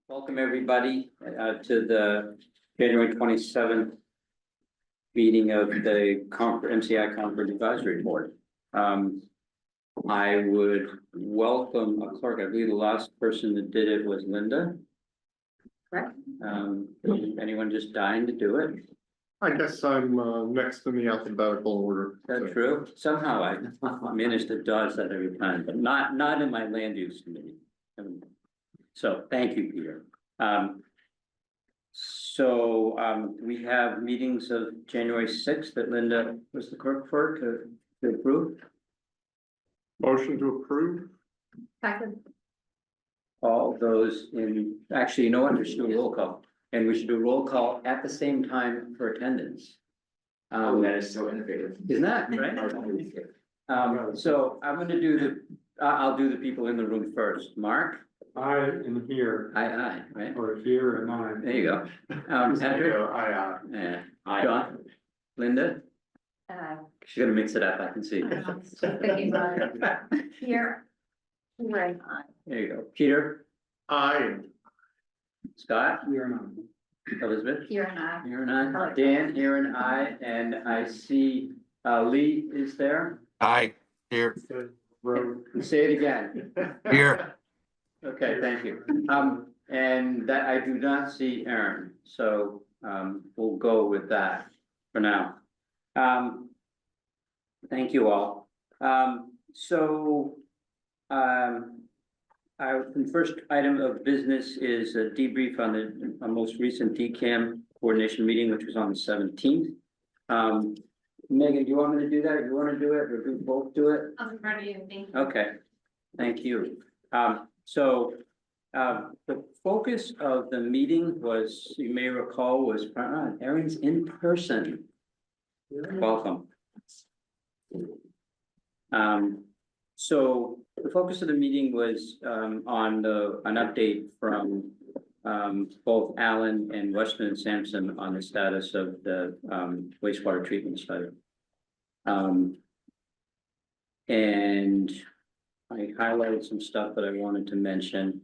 Welcome, everybody, to the January 27th meeting of the MCI Concord Advisory Board. I would welcome a clerk. I believe the last person that did it was Linda. Correct. Anyone just dying to do it? I guess I'm next in the alphabetical order. That's true. Somehow I managed to dodge that every time, but not in my land use committee. So thank you, Peter. We have meetings of January 6th that Linda was the clerk for to approve. Motion to approve. Second. All those actually, you know what, we should do a roll call, and we should do a roll call at the same time for attendance. That is so innovative. Isn't that right? So I'm gonna do I'll do the people in the room first. Mark? I am here, Aye, right? or here and I. There you go. Patrick? Yeah. John? Linda? She's gonna mix it up, I can see. Here. Right. There you go. Peter? Aye. Scott? Here and I. Elizabeth? Here and I. Here and I. Dan, here and I, and I see Lee is there. Aye, here, Say it again. here. Okay, thank you. And that I do not see Aaron, so we'll go with that for now. Thank you all. Our first item of business is a debrief on the most recent DCAM coordination meeting, which was on the 17th. Megan, do you want me to do that? You want to do it, or do we both do it? I'll be ready, thank you. Okay, thank you. The focus of the meeting was, you may recall, was Aaron's in person. Welcome. So the focus of the meeting was on an update from both Allen and Westman and Sampson on the status of the wastewater treatment study. And I highlighted some stuff that I wanted to mention.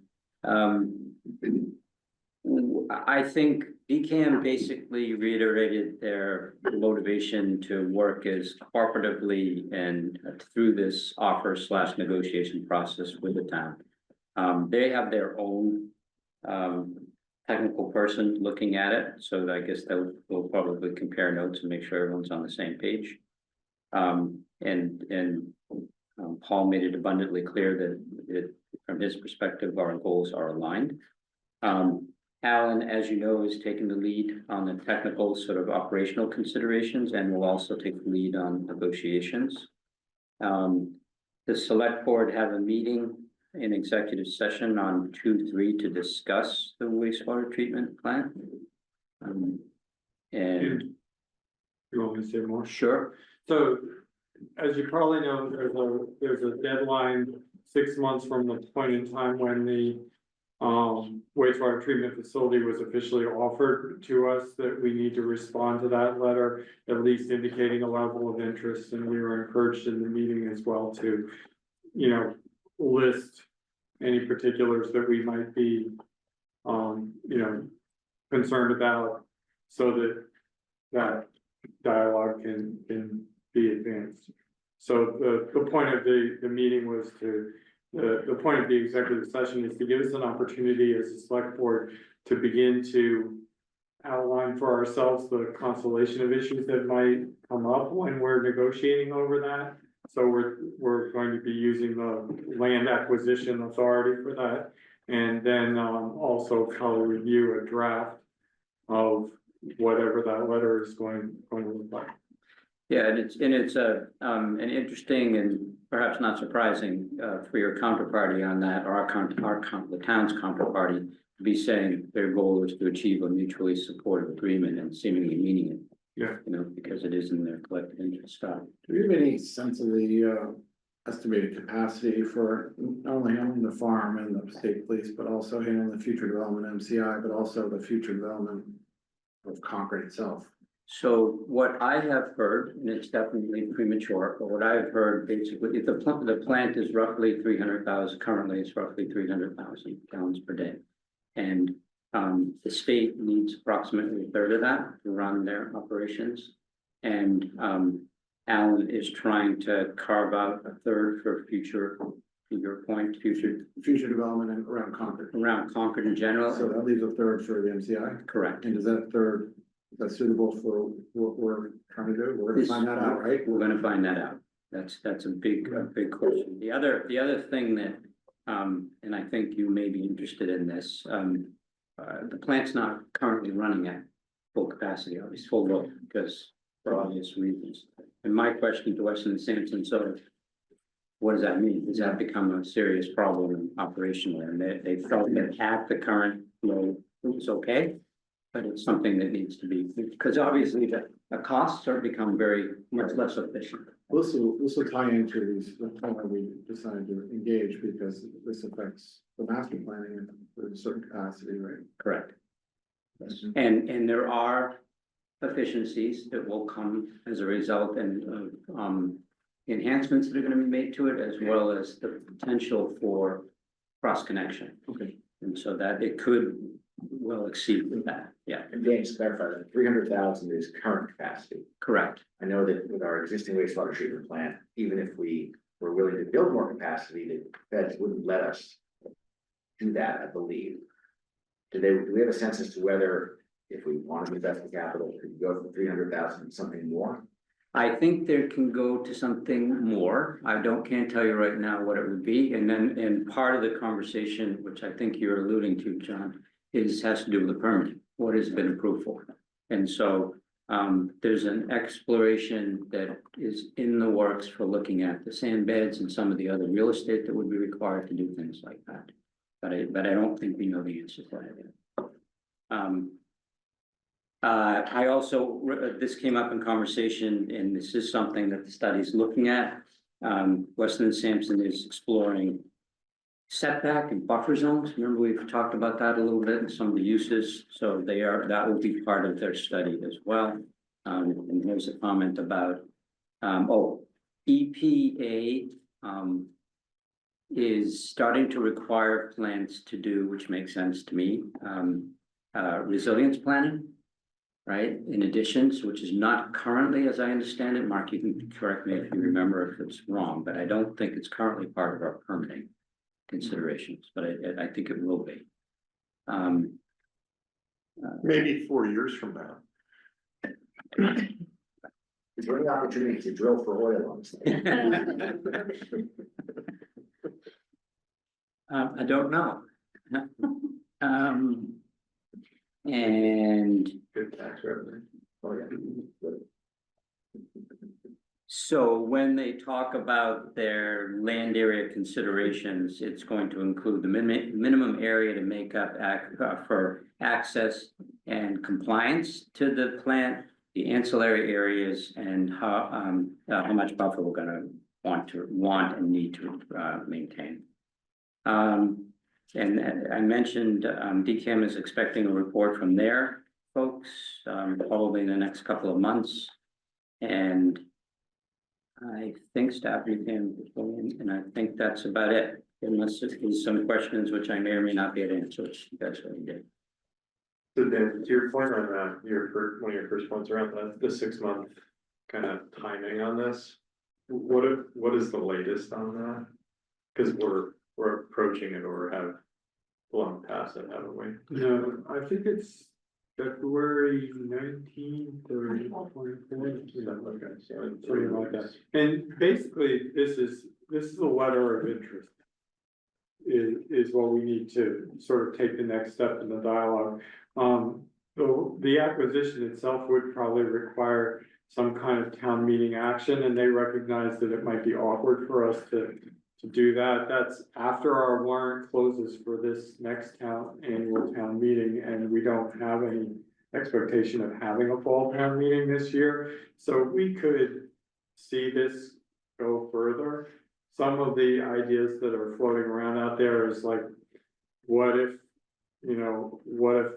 I think DCAM basically reiterated their motivation to work as cooperatively and through this offer/negotiation process with the town. They have their own technical person looking at it, so I guess that we'll probably compare notes and make sure everyone's on the same page. Paul made it abundantly clear that from his perspective, our goals are aligned. Alan, as you know, is taking the lead on the technical sort of operational considerations and will also take the lead on negotiations. The select board have a meeting in executive session on 2/3 to discuss the wastewater treatment plant. And You want me to say more? sure, So, as you probably know, there's a deadline 6 months from the point in time when the wastewater treatment facility was officially offered to us, that we need to respond to that letter, at least indicating a level of interest, and we were encouraged in the meeting as well to, list any particulars that we might be, concerned about, so that dialogue can be advanced. So the point of the meeting was the point of the executive session is to give us an opportunity as a select board to begin to outline for ourselves the constellation of issues that might come up when we're negotiating over that. So we're going to be using the land acquisition authority for that, and then also color review a draft of whatever that letter is going to look like. yeah, and it's an interesting and perhaps not surprising for your counterparty on that, or the town's counterparty to be saying their goal is to achieve a mutually supportive agreement and seemingly meaning it. Yeah. Because it is in their collective interest. Scott. Do we have any sense of the estimated capacity for not only handling the farm and the state police, but also handling the future development MCI, but also the future development of Concord itself? So what I have heard, and it's definitely premature, but what I've heard basically, if the plant is roughly 300,000, currently it's roughly 300,000 gallons per day. And the state needs approximately a third of that to run their operations. And Alan is trying to carve out a third for future, to your point, future Future development and around Concord. around Concord in general. So that leaves a third for the MCI. Correct. And is that third, is that suitable for what we're trying to do? We're gonna find that out, right? We're gonna find that out. That's a big question. The other thing that, and I think you may be interested in this, the plant's not currently running at full capacity, obviously full load, because for obvious reasons. And my question to Weston and Sampson, so what does that mean? Does that become a serious problem operationally? And they felt that at the current load, it was okay. But it's something that needs to be, because obviously the costs are become very much less efficient. This will tie into the point where we decided to engage because this affects the master planning with a certain capacity, right? Correct. And there are efficiencies that will come as a result and enhancements that are gonna be made to it, as well as the potential for cross connection. Okay. And so that it could well exceed that, yeah, And Dan, just clarify that 300,000 is current capacity. correct. I know that with our existing wastewater treatment plant, even if we were willing to build more capacity, the feds wouldn't let us do that, I believe. Do we have a sense as to whether, if we wanted to invest the capital, could we go from 300,000 to something more? I think there can go to something more. Can't tell you right now what it would be. And then, and part of the conversation, which I think you're alluding to, John, has to do with the permit, what has been approved for. And so, there's an exploration that is in the works for looking at the sand beds and some of the other real estate that would be required to do things like that. But I don't think we know the answer to that yet. I also, this came up in conversation, and this is something that the study is looking at. Weston and Sampson is exploring setback and buffer zones. Remember, we've talked about that a little bit and some of the uses. So that will be part of their study as well. And here's a comment about, EPA, is starting to require plants to do, which makes sense to me, resilience planning. Right, in addition, which is not currently, as I understand it, Mark, you can correct me if you remember if it's wrong, but I don't think it's currently part of our permitting considerations, but I think it will be. Maybe 4 years from now. Is there any opportunity to drill for oil on this thing? I don't know. And Good tax revenue. Oh, yeah. so when they talk about their land area considerations, it's going to include the minimum area to make up for access and compliance to the plant, the ancillary areas, and how much buffer we're gonna want and need to maintain. And I mentioned DCAM is expecting a report from their folks, probably in the next couple of months. And I think staff review, and I think that's about it, unless there's some questions which I may or may not be able to answer, which you guys already did. So then, to your point on one of your first points around the 6 month kind of timing on this, what is the latest on that? Because we're approaching it or have blown past it, haven't we? No, I think it's February 19th or 24th, something like that. And basically, this is a letter of interest. Is what we need to sort of take the next step in the dialogue. The acquisition itself would probably require some kind of town meeting action, and they recognize that it might be awkward for us to do that. That's after our warrant closes for this next annual town meeting, and we don't have any expectation of having a fall town meeting this year. So we could see this go further. Some of the ideas that are floating around out there is like, what if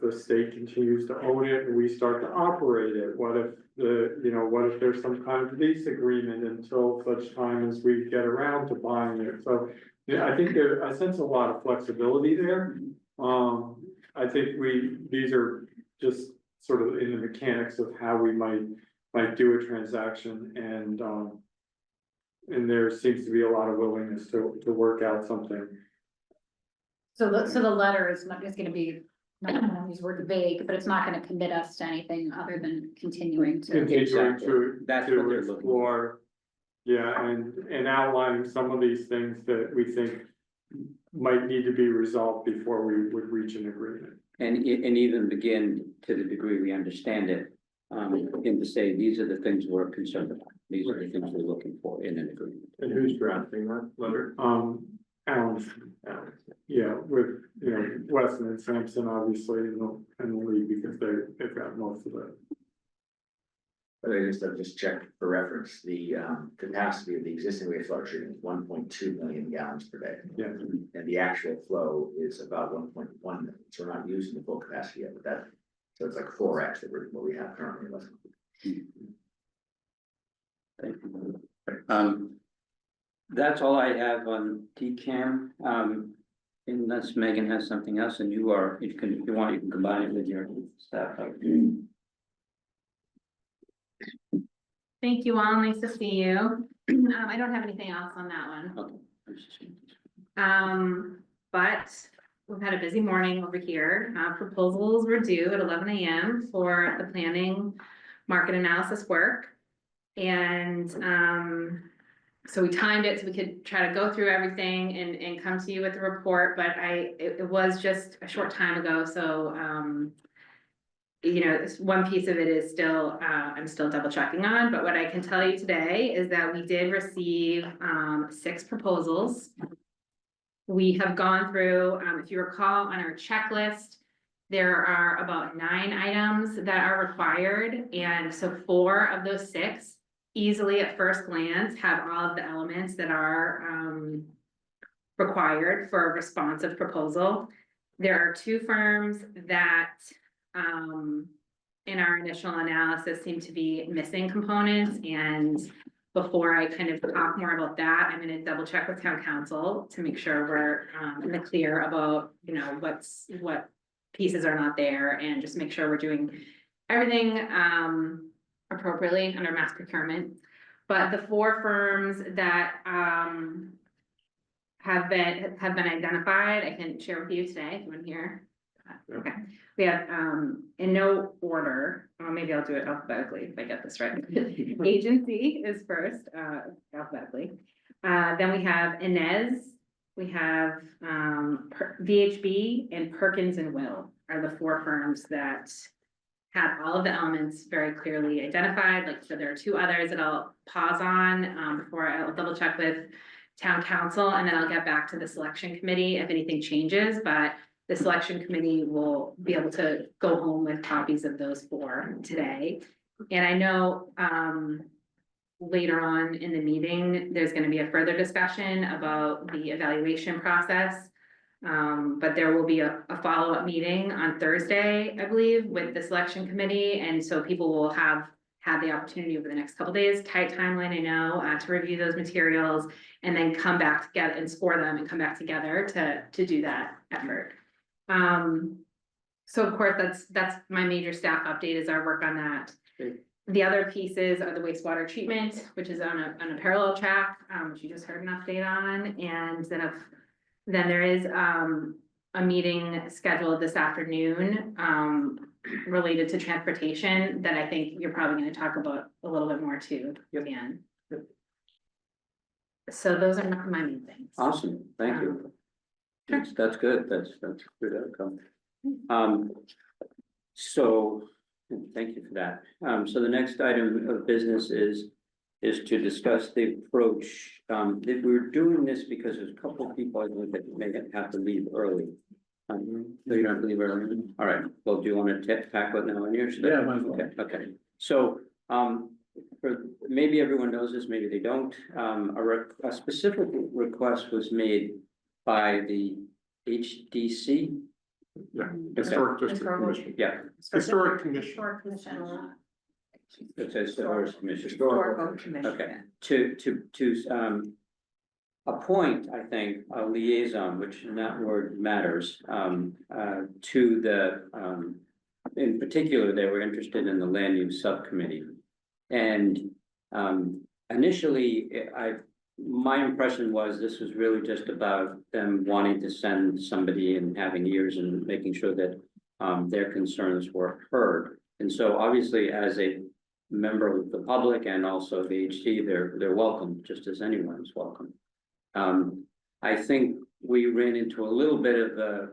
the state continues to own it and we start to operate it? What if there's some kind of lease agreement until such time as we get around to buying it? So yeah, I think I sense a lot of flexibility there. I think these are just sort of in the mechanics of how we might do a transaction and there seems to be a lot of willingness to work out something. So the letter is not, is gonna be, not gonna use the word vague, but it's not gonna commit us to anything other than continuing to. Continuing Exactly. to, That's what to they're looking for. explore. Yeah, and outlining some of these things that we think might need to be resolved before we would reach an agreement. And even begin, to the degree we understand it, begin to say, these are the things we're concerned about. These are the things we're looking for in an agreement. And who's drafting that letter? Alan, yeah, with, you know, Weston and Sampson, obviously, and the league, because they've got most of it. But I've just checked for reference, the capacity of the existing wastewater treatment is 1.2 million gallons per day. Yeah. And the actual flow is about 1.1 million, so we're not using the full capacity yet, but that, so it's like 4x that what we have currently. Thank you. That's all I have on DCAM. Unless Megan has something else, and if you want, you can combine it with your staff. Thank you all, nice to see you. I don't have anything else on that one. Okay. But we've had a busy morning over here. Proposals were due at 11 a.m. for the planning market analysis work. And, so we timed it so we could try to go through everything and come to you with the report, but it was just a short time ago, so, you know, one piece of it is still, I'm still double checking on, but what I can tell you today is that we did receive, 6 proposals. We have gone through, if you recall on our checklist, there are about 9 items that are required, and so 4 of those 6 easily at first glance have all of the elements that are required for a responsive proposal. There are 2 firms that in our initial analysis seem to be missing components, and before I kind of talk more about that, I'm gonna double check with town council to make sure we're in the clear about, you know, what pieces are not there, and just make sure we're doing everything appropriately under mass procurement. But the 4 firms that have been identified, I can share with you today if you want to hear. Okay, we have in no order, or maybe I'll do it alphabetically if I get this right. Agency is first, alphabetically. Then we have Inez, we have VHB, and Perkins and Will are the 4 firms that have all of the elements very clearly identified. Like, so there are 2 others that I'll pause on before I'll double check with town council, and then I'll get back to the selection committee if anything changes, but the selection committee will be able to go home with copies of those 4 today. And I know later on in the meeting, there's gonna be a further discussion about the evaluation process. But there will be a follow-up meeting on Thursday, I believe, with the selection committee, and so people will have had the opportunity over the next couple days, tight timeline, I know, to review those materials, and then come back together and score them and come back together to do that effort. So of course, that's my major staff update, is our work on that. Great. The other pieces are the wastewater treatment, which is on a parallel track, which you just heard an update on, and then there is a meeting scheduled this afternoon related to transportation that I think you're probably gonna talk about a little bit more too, Dan. So those are my main things. Awesome, thank you. That's good, that's a good outcome. So, thank you for that. So the next item of business is to discuss the approach. That we're doing this because there's a couple of people I think that may have to leave early. So you don't have to leave early? All right, well, do you want to tackle it now on yours? Yeah, might as well. Okay, so, maybe everyone knows this, maybe they don't. A specific request was made by the HDC. Yeah, Historic District Commission. Yeah, Historic Commission. Historic Commission. it says Historic Commission. Historical Okay, to appoint, I think, a liaison, which in that word matters, to the, in particular, they were interested in the land use subcommittee. And, initially, my impression was this was really just about them wanting to send somebody and having ears and making sure that, their concerns were heard. And so obviously, as a member of the public and also the HT, they're welcome, just as anyone is welcome. I think we ran into a little bit of a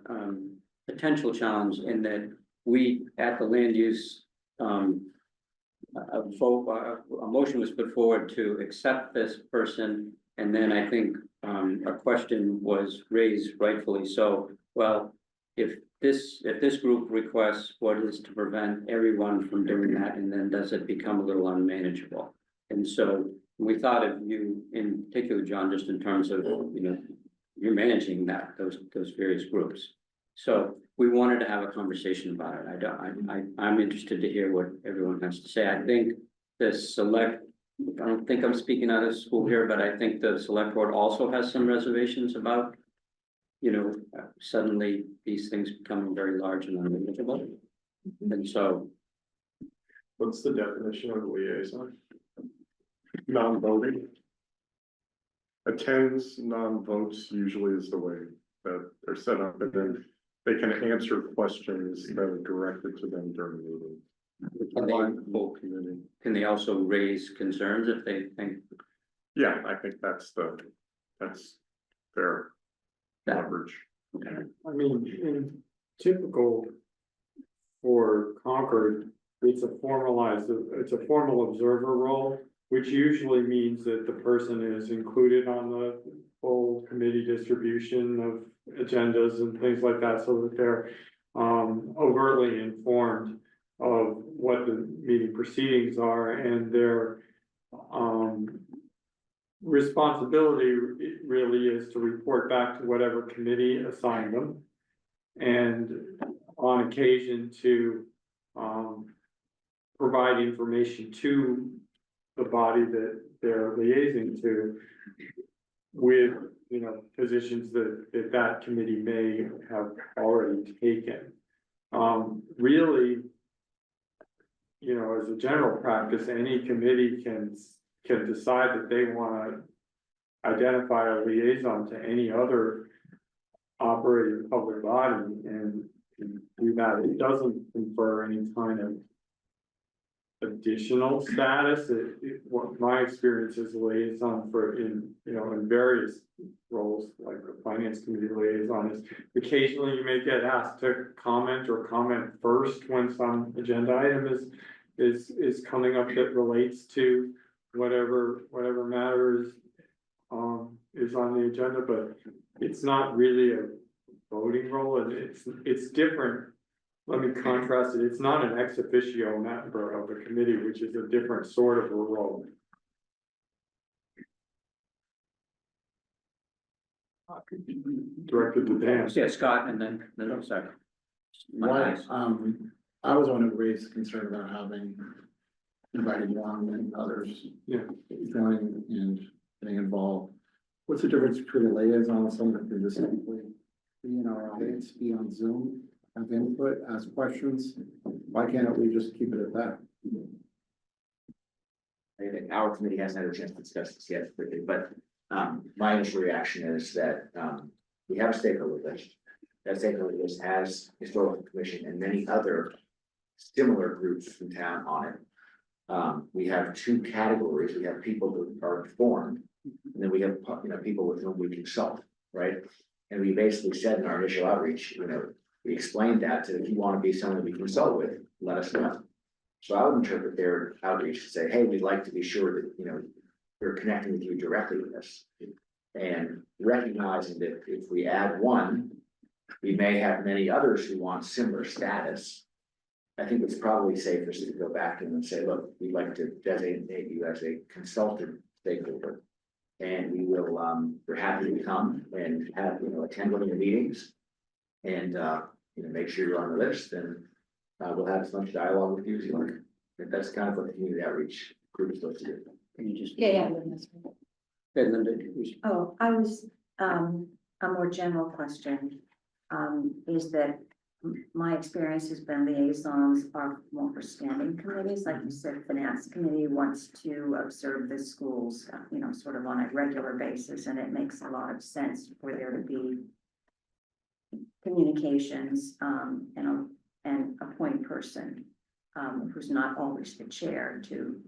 potential challenge in that we, at the land use, a vote, a motion was put forward to accept this person. And then I think a question was raised rightfully so, well, if this group requests, what is to prevent everyone from doing that? And then does it become a little unmanageable? And so we thought of you in particular, John, just in terms of, you're managing those various groups. So we wanted to have a conversation about it. I'm interested to hear what everyone has to say. I think I don't think I'm speaking out of school here, but I think the select board also has some reservations about, suddenly these things becoming very large and unmanageable. And so, What's the definition of liaison? Non-voting. Attends, non-votes usually is the way that they're set up, and then they can answer questions that are directed to them during the meeting. Combine the full committee. can they also raise concerns if they think Yeah, I think that's their that? leverage. I mean, in typical for Concord, it's a formal observer role, which usually means that the person is included on the full committee distribution of agendas and things like that, so that they're overtly informed of what the meeting proceedings are, and their responsibility really is to report back to whatever committee assigned them. And on occasion to provide information to the body that they're liaising to with, positions that committee may have already taken. Really, as a general practice, any committee can decide that they want to identify a liaison to any other operating public body and do that. It doesn't confer any kind of additional status. What my experience as a liaison in various roles, like the finance committee liaison, is occasionally you may get asked to comment first when some agenda item is coming up that relates to whatever matters is on the agenda, but it's not really a voting role, and it's different. Let me contrast it. It's not an ex officio member of the committee, which is a different sort of a role. Directed to Dan. Yeah, Scott, and then I'm sorry. Why, I was one who raised concern about having invited one and others. Yeah. Joining and getting involved. What's the difference between a liaison and someone that can just simply be in our audience, be on Zoom, have input, ask questions? Why can't we just keep it at that? I think our committee hasn't had a chance to discuss this yet, but my initial reaction is that we have a stakeholder list. That stakeholder list has historical commission and many other similar groups from town on it. We have two categories. We have people who are informed, and then we have people with whom we consult, right? And we basically said in our initial outreach, we explained that if you want to be someone we consult with, let us know. So I would interpret their outreach to say, hey, we'd like to be sure that, we're connecting with you directly with this. And recognizing that if we add one, we may have many others who want similar status. I think it's probably safest to go back to them and say, look, we'd like to designate you as a consultant stakeholder. And we will, we're happy to come and have, attend one of your meetings. And, make sure you're on the list, and we'll have as much dialogue with you as you like. And that's kind of what the community outreach group is supposed to do. Can you just? Yeah. And then Oh, I was, a more general question, is that my experience has been liaisons are more for standing committees, like you said, finance committee wants to observe the schools, sort of on a regular basis, and it makes a lot of sense for there to be communications, and a point person, who's not always the chair to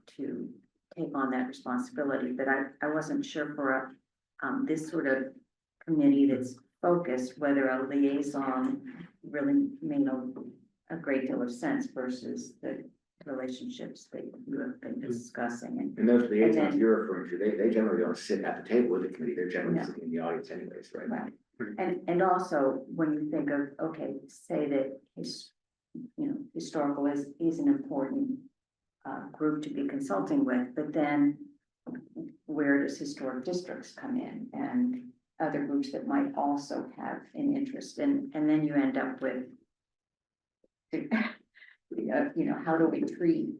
take on that responsibility, but I wasn't sure for this sort of committee that's focused, whether a liaison really made a great deal of sense versus the relationships that you have been discussing. And those liaisons then- you're referring to, they generally don't sit at the table with the committee, they're generally No. sitting in the audience anyways, right? Right, and also, when you think of, okay, say that historical is an important group to be consulting with, but then where does historic districts come in and other groups that might also have an interest, and then you end up with how do we treat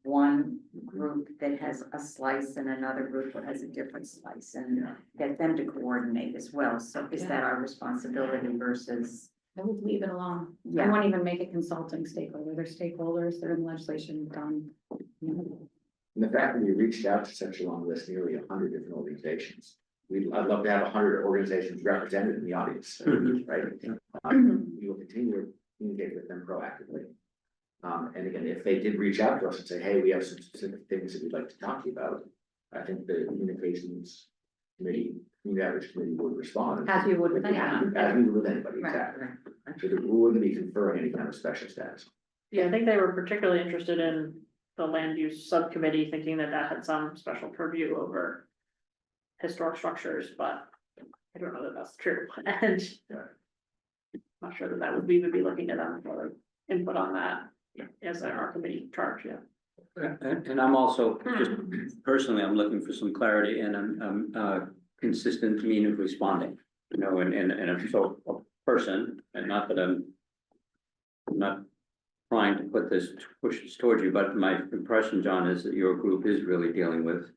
one group that has a slice and another group that has a different slice, and get them to coordinate as well, so is that our responsibility versus? I would leave it alone. I Yeah. won't even make it consulting stakeholder. They're stakeholders, they're in legislation done. And the fact that you reached out to such a long list, nearly 100 different organizations. I'd love to have 100 organizations represented in the audience, right? We will continue to communicate with them proactively. And again, if they did reach out to us and say, hey, we have some specific things that we'd like to talk to you about, I think the communications committee, community outreach committee would respond. As you would with anyone. As we would with anybody, Right, exactly. right. So that we wouldn't be conferring any kind of special status. Yeah, I think they were particularly interested in the land use subcommittee, thinking that that had some special purview over historic structures, but I don't know that that's true, and not sure that would we would be looking to them for input on that as our committee charge, yeah. And I'm also, just personally, I'm looking for some clarity and I'm consistent mean of responding, and I'm so a person, and not that I'm not trying to push this towards you, but my impression, John, is that your group is really dealing with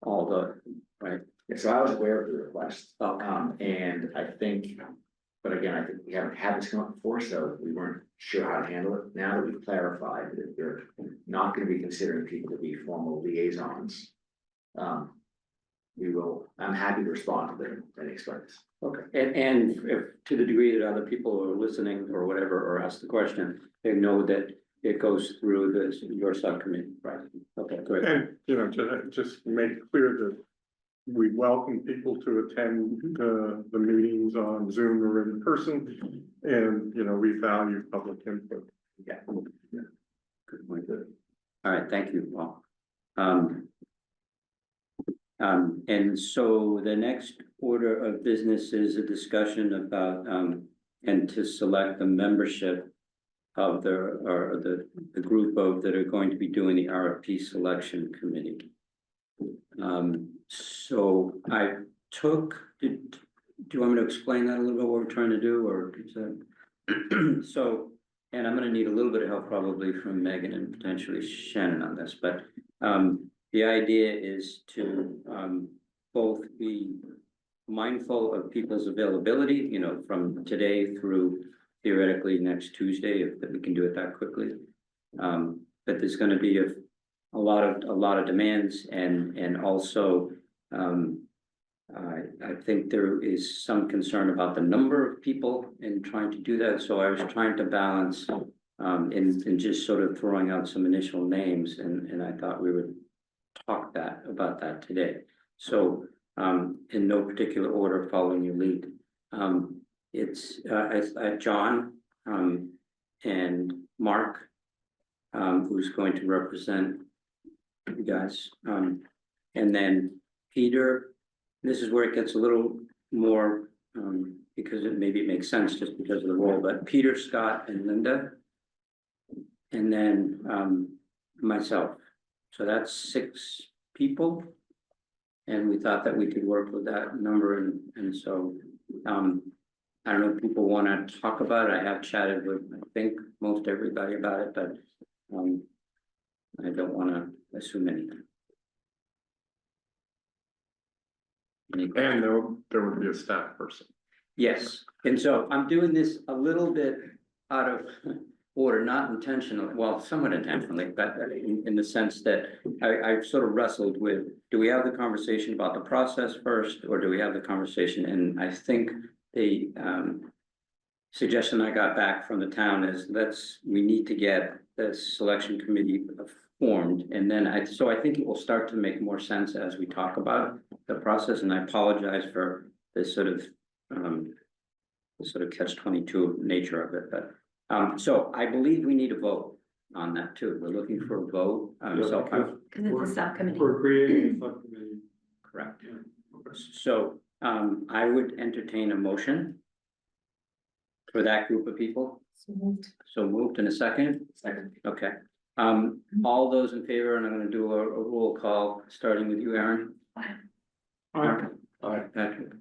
all the, right? Yeah, so I was aware of the request, Okay. and I think, but again, I think we haven't had this come up before, so we weren't sure how to handle it. Now that we've clarified that we're not gonna be considering people to be formal liaisons. I'm happy to respond to them and explain this. Okay, and if, to the degree that other people are listening or whatever, or ask the question, they know that it goes through your subcommittee, right? Okay, great. And, just make clear that we welcome people to attend the meetings on Zoom or in person. And, we value public input. Yeah. Good point. All right, thank you, Paul. And so the next order of business is a discussion about, and to select the membership of the group of that are going to be doing the RFP selection committee. So I took, do you want me to explain that a little bit, what we're trying to do, or is that? So, and I'm gonna need a little bit of help probably from Megan and potentially Shannon on this, but the idea is to both be mindful of people's availability, from today through theoretically next Tuesday, if we can do it that quickly. But there's gonna be a lot of demands, and also I think there is some concern about the number of people in trying to do that, so I was trying to balance in just sort of throwing out some initial names, and I thought we would talk about that today. So in no particular order, following your lead. It's John and Mark, who's going to represent you guys, and then Peter. This is where it gets a little more because maybe it makes sense just because of the role, but Peter, Scott, and Linda, and then myself. So that's 6 people, and we thought that we could work with that number, and so I don't know if people want to talk about it. I have chatted with, I think, most everybody about it, but I don't want to assume anything. Any questions? And there would be a staff person. Yes, and so I'm doing this a little bit out of order, not intentionally, well, somewhat intentionally, but in the sense that I sort of wrestled with, do we have the conversation about the process first, or do we have the conversation? And I think the suggestion I got back from the town is we need to get the selection committee formed, and then so I think it will start to make more sense as we talk about the process, and I apologize for this sort of catch-22 nature of it, but so I believe we need a vote on that too. We're looking for a vote, so Because Cause it's a subcommittee. we're creating a subcommittee. correct. Yeah. So I would entertain a motion for that group of people. So moved in a second. Second. Okay. All those in favor, and I'm gonna do a roll call, starting with you, Aaron. Mark. Patrick.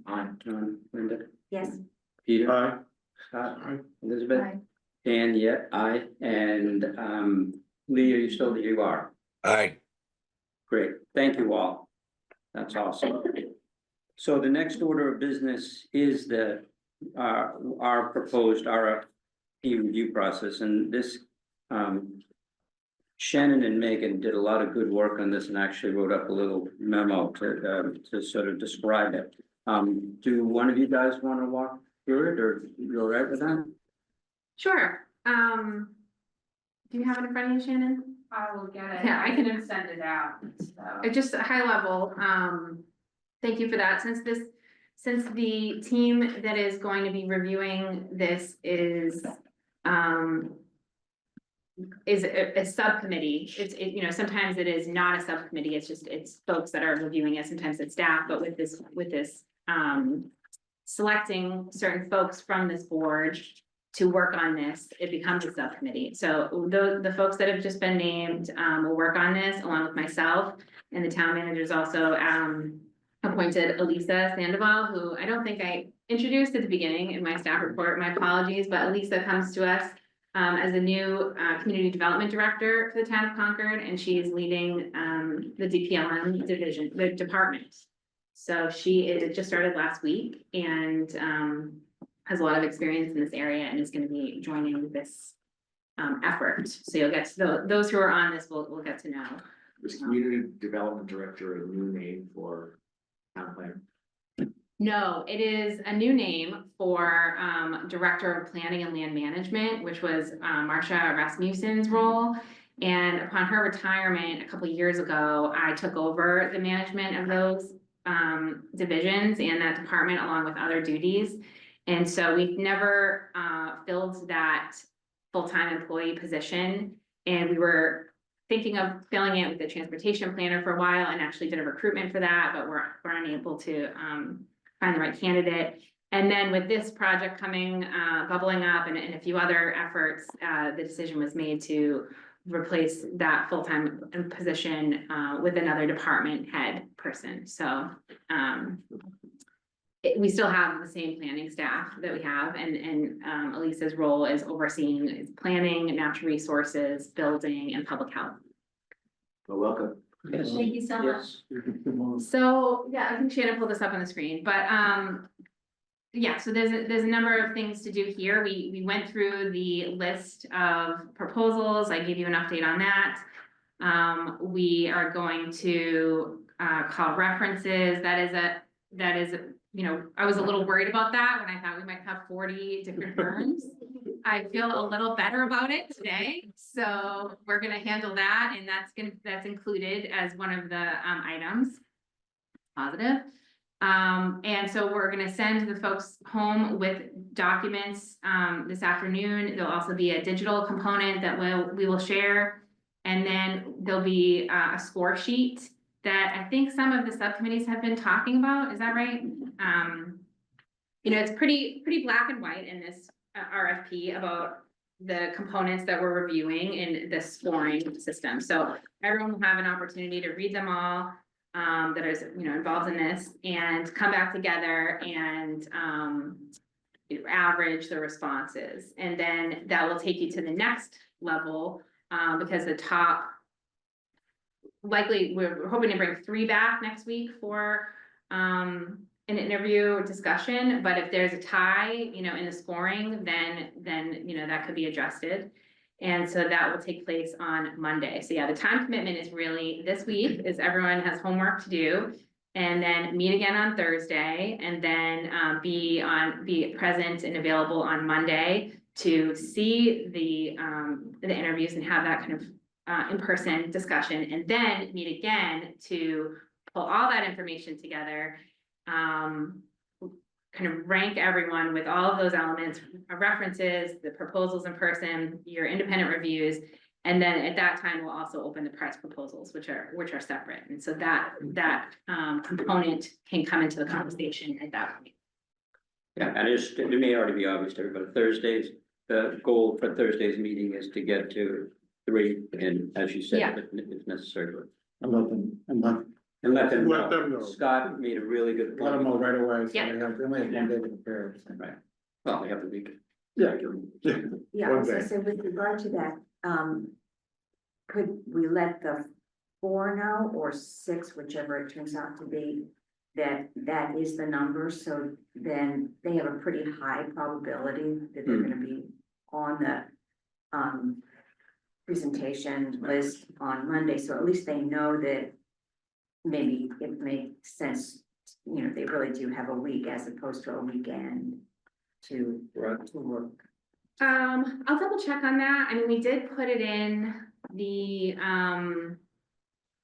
John. Linda. Yes. Peter. Aye. Scott. Aye. Elizabeth. Aye. Dan, yeah, aye. And Lee, are you still there? You are. Aye. Great. Thank you all. That's awesome. So the next order of business is our proposed RFP review process, and this Shannon and Megan did a lot of good work on this and actually wrote up a little memo to sort of describe it. Do one of you guys want to walk through it, or you all right with that? Sure, do you have it in front of you, Shannon? I will get it. Yeah, I can send it out, so. Just a high level, thank you for that, since the team that is going to be reviewing this is a subcommittee. You know, sometimes it is not a subcommittee, it's folks that are reviewing it, sometimes it's staff, but with this selecting certain folks from this board to work on this, it becomes a subcommittee. So the folks that have just been named will work on this along with myself, and the town manager's also appointed Elisa Sandoval, who I don't think I introduced at the beginning in my staff report, my apologies, but Elisa comes to us as a new community development director for the town of Concord, and she is leading the DPLM division, the department. So she just started last week and has a lot of experience in this area and is going to be joining this effort. So you'll get to those who are on this will get to know. Was community development director a new name for town planner? No, it is a new name for Director of Planning and Land Management, which was Marcia Rasmussen's role. And upon her retirement a couple years ago, I took over the management of those divisions and that department along with other duties. And so we've never filled that full-time employee position. And we were thinking of filling it with the transportation planner for a while and actually did a recruitment for that, but we're unable to find the right candidate. And then with this project coming, bubbling up and a few other efforts, the decision was made to replace that full-time position with another department head person. So we still have the same planning staff that we have, and Elisa's role is overseeing planning, natural resources, building, and public health. Well, welcome. Yes. Thank you so much. Yes. So, yeah, I think Shannon pulled this up on the screen, but, yeah, so there's a number of things to do here. We went through the list of proposals. I gave you an update on that. We are going to, call references. That is, you know, I was a little worried about that when I thought we might have 40 different firms. I feel a little better about it today, so we're gonna handle that, and that's included as one of the items. Positive. And so we're gonna send the folks home with documents this afternoon. There'll also be a digital component that we will share, and then there'll be a score sheet that I think some of the subcommittees have been talking about. Is that right? You know, it's pretty black and white in this RFP about the components that we're reviewing in the scoring system. So everyone will have an opportunity to read them all that is, you know, involved in this, and come back together and average the responses. And then that will take you to the next level because the top, likely we're hoping to bring 3 back next week for an interview discussion, but if there's a tie, you know, in the scoring, then, you know, that could be adjusted. And so that will take place on Monday. So yeah, the time commitment is really this week, is everyone has homework to do. And then meet again on Thursday, and then be present and available on Monday to see the interviews and have that kind of in-person discussion, and then meet again to pull all that information together. Kind of rank everyone with all of those elements, references, the proposals in person, your independent reviews. And then at that time, we'll also open the price proposals, which are separate. And so that component can come into the conversation at that point. Yeah, and it may already be obvious to everybody, Thursdays, the goal for Thursday's meeting is to get to 3, and as you said, Yeah. if necessary. And let them Let them know. Scott made a really good let them know point. right away, so Yeah. they only have 1 day to prepare. Right. Well, we have the week. Yeah. Yeah, I One was gonna day. say, with regard to that, could we let the 4 know, or 6, whichever it turns out to be, that is the number, so then they have a pretty high probability that they're gonna be on the presentation list on Monday, so at least they know that maybe it makes sense, you know, they really do have a week as opposed to a weekend to work. I'll double check on that. I mean, we did put it in the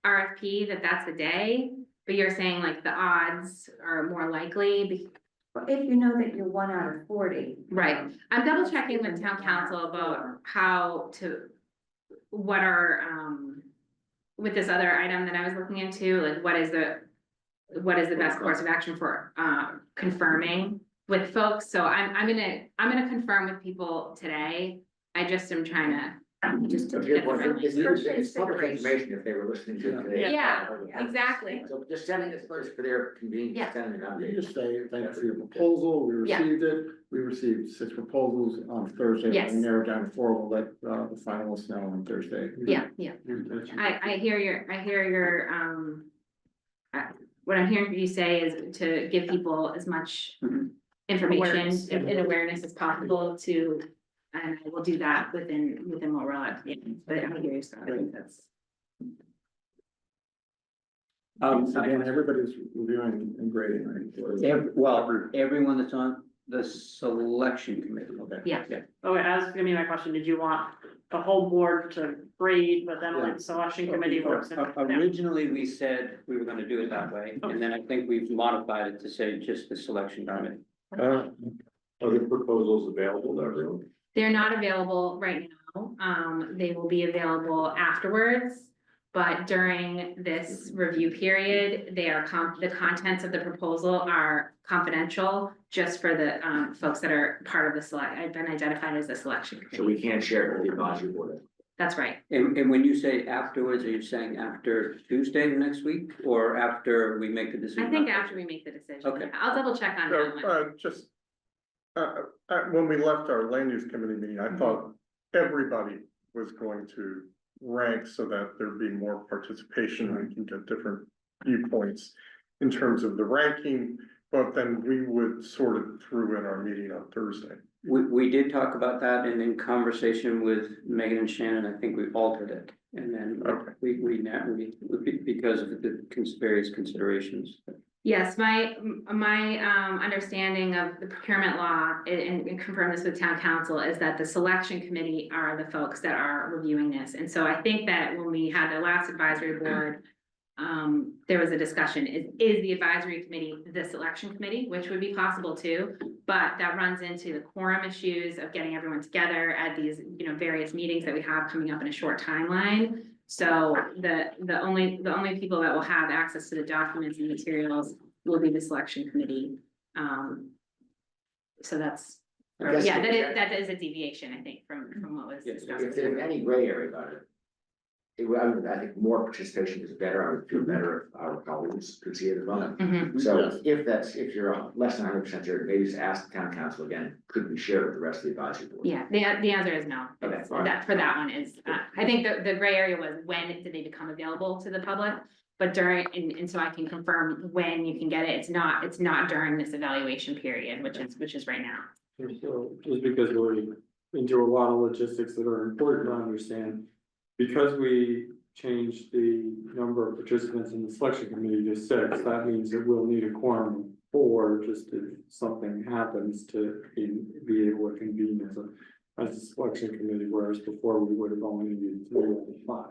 RFP that's the day, but you're saying like the odds are more likely. Well, if you know that you're 1 out of 40. Right, I'm double checking with town council about what are, with this other item that I was looking into, like what is the best course of action for confirming with folks. So I'm gonna confirm with people today. I just am trying to just to So to your get the point, friendly. it's public information if they were listening to it today. Yeah, exactly. So just sending this first for their convenience, Yeah. sending an You update. just say, thank you for your proposal, we Yeah. received it, we received 6 proposals on Thursday. Yes. We narrowed down to 4, we'll let the finalists know on Thursday. Yeah. I hear your, what I'm hearing you say is to give people as much information Awareness, yeah. and awareness as possible and I will do that within what we're allowed, but I hear you, so I think that's. Again, everybody's reviewing and grading, right? Everyone that's on the selection committee. Okay. Yeah. Okay, as gonna be my question, did you want the whole board to grade, but then let the selection committee works? Originally, we said we were gonna do it that way, and then I think we've modified it to say just the selection committee. Are the proposals available to everyone? They're not available right now. They will be available afterwards. But during this review period, the contents of the proposal are confidential just for the folks that are part of the I've been identified as the selection So committee. we can't share it with the advisory board. That's right. And when you say afterwards, are you saying after Tuesday next week, or after we make the decision? I think after we make the decision. Okay. I'll double check on that one. Just, when we left our land use committee meeting, I thought everybody was going to rank so that there'd be more participation and we can get different viewpoints in terms of the ranking, but then we would sort it through in our meeting on Thursday. We did talk about that, and in conversation with Megan and Shannon, I think we altered it. And then Okay. we because of the various considerations. Yes, my understanding of the procurement law, and confirm this with town council, is that the selection committee are the folks that are reviewing this. And so I think that when we had the last advisory board, there was a discussion, is the advisory committee the selection committee, which would be possible too. But that runs into the quorum issues of getting everyone together at these, various meetings that we have coming up in a short timeline. So the only people that will have access to the documents and materials will be the selection committee. So that's, I guess that is a deviation, I think, from what was Yes, discussed. If there's any gray area about it. I think more participation is better. I would feel better if our colleagues could see it as well. Mhm. So if you're less than 100% sure, maybe just ask the town council again, could we share with the rest of the advisory board? Yeah, the answer is no. Okay, It's- fine. That, for that one is, I think the gray area was when did they become available to the public? but during, and so I can confirm when you can get it, it's not during this evaluation period, which is right now. So just because we're into a lot of logistics that are important to understand, because we changed the number of participants in the selection committee to 6, that means that we'll need a quorum of 4, just if something happens to be able to convene as a selection committee, whereas before we would have only needed 3 out of 5.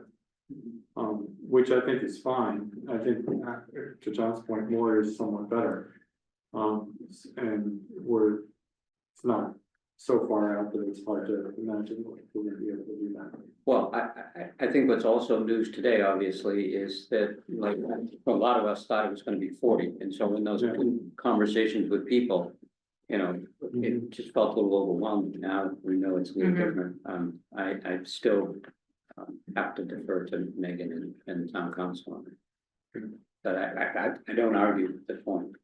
Which I think is fine. I think to John's point, more is somewhat better. And it's not so far out that it's hard to imagine what we're gonna be able to do that. Well, I think what's also news today, obviously, is that like a lot of us thought it was gonna be 40. And so in those Yeah. conversations with people, you know, it just felt a little overwhelming. Now we know it's a little different. I still have to defer to Megan and the town council on it. But I don't argue the point.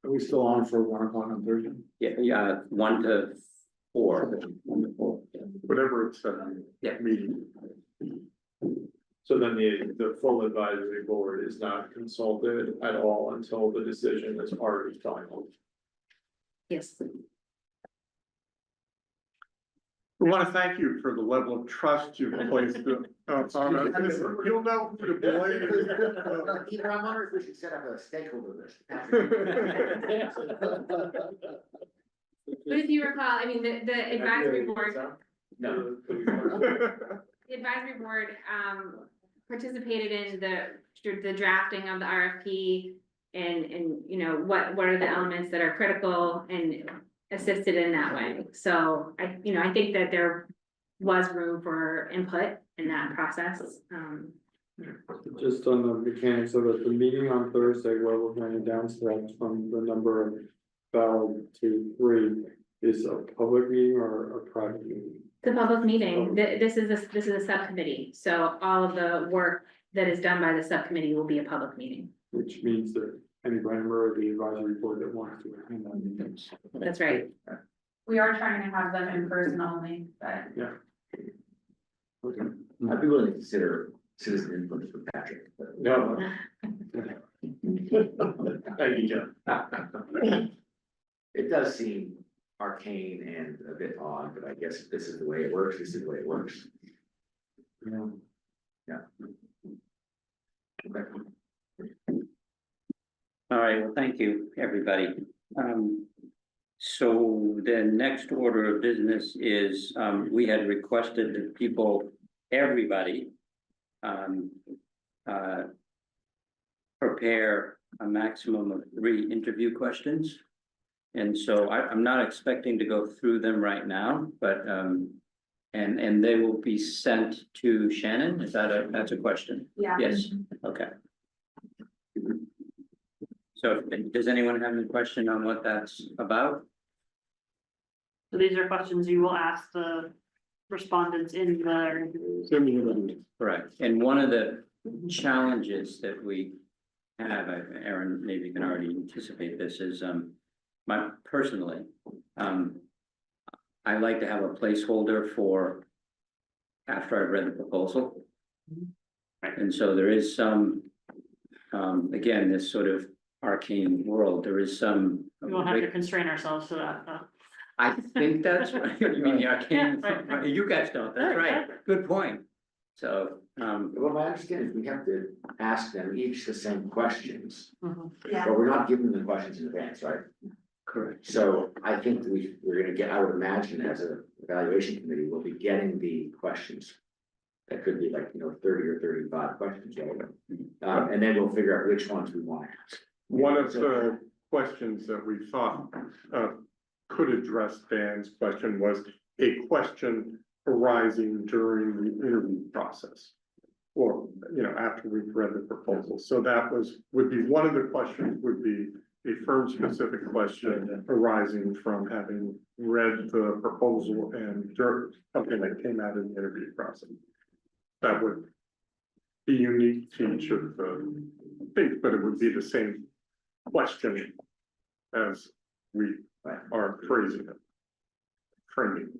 Are we still on for 1 o'clock on Thursday? Yeah, 1 to 4. 1 to 4. Yeah. Whatever it's Yeah. meeting. So then the full advisory board is not consulted at all until the decision is already final. Yes. We want to thank you for the level of trust you've placed on us. You'll know who to blame. Peter, I'm wondering if we should set up a stakeholder list. But if you recall, I mean, the advisory board, No. the advisory board, participated in the drafting of the RFP. And, you know, what are the elements that are critical and assisted in that way. So I think that there was room for input in that process. Just on the mechanics of it, the meeting on Thursday where we're going to down select from the number of valid to 3 is a public meeting or a private meeting? The public meeting, this is a subcommittee, so all of the work that is done by the subcommittee will be a public meeting. Which means that any member of the advisory board that wants to attend that meeting. That's right. We are trying to have them in person only, but. Okay. I'd be willing to consider citizen input from Patrick. but- No. Thank you, John. It does seem arcane and a bit odd, but I guess if this is the way it works, this is the way it works. Yeah. Okay. All right, well, thank you, everybody. So the next order of business is, we had requested that people, everybody, prepare a maximum of 3 interview questions. And so I'm not expecting to go through them right now, but, and they will be sent to Shannon. Is that that's a question? Yeah. Yes, okay. So does anyone have any question on what that's about? So these are questions you will ask the respondents in the. Correct. And one of the challenges that we have, Aaron, maybe you can already anticipate this, is personally, I like to have a placeholder for after I've read the proposal. And so there is some, again, this sort of arcane world, there is some. We won't have to constrain ourselves to that, though. I think that's right. You mean the arcane, Yeah, right. you guys don't, that's right, good point. So, Well, my understanding is we have to ask them each the same questions, Mhm. but we're not giving them the questions in advance, right? correct. So I think we're gonna get, I would imagine as a evaluation committee, we'll be getting the questions. That could be like, 30 or 35 questions, right? And then we'll figure out which ones we want to ask. One of the questions that we thought could address Dan's question was a question arising during the interview process. Or, after we've read the proposal. So that would be one of the questions would be a firm specific question arising from having read the proposal and something that came out in the interview process. That would be unique to each of the things, but it would be the same question as we are phrasing it. Framing.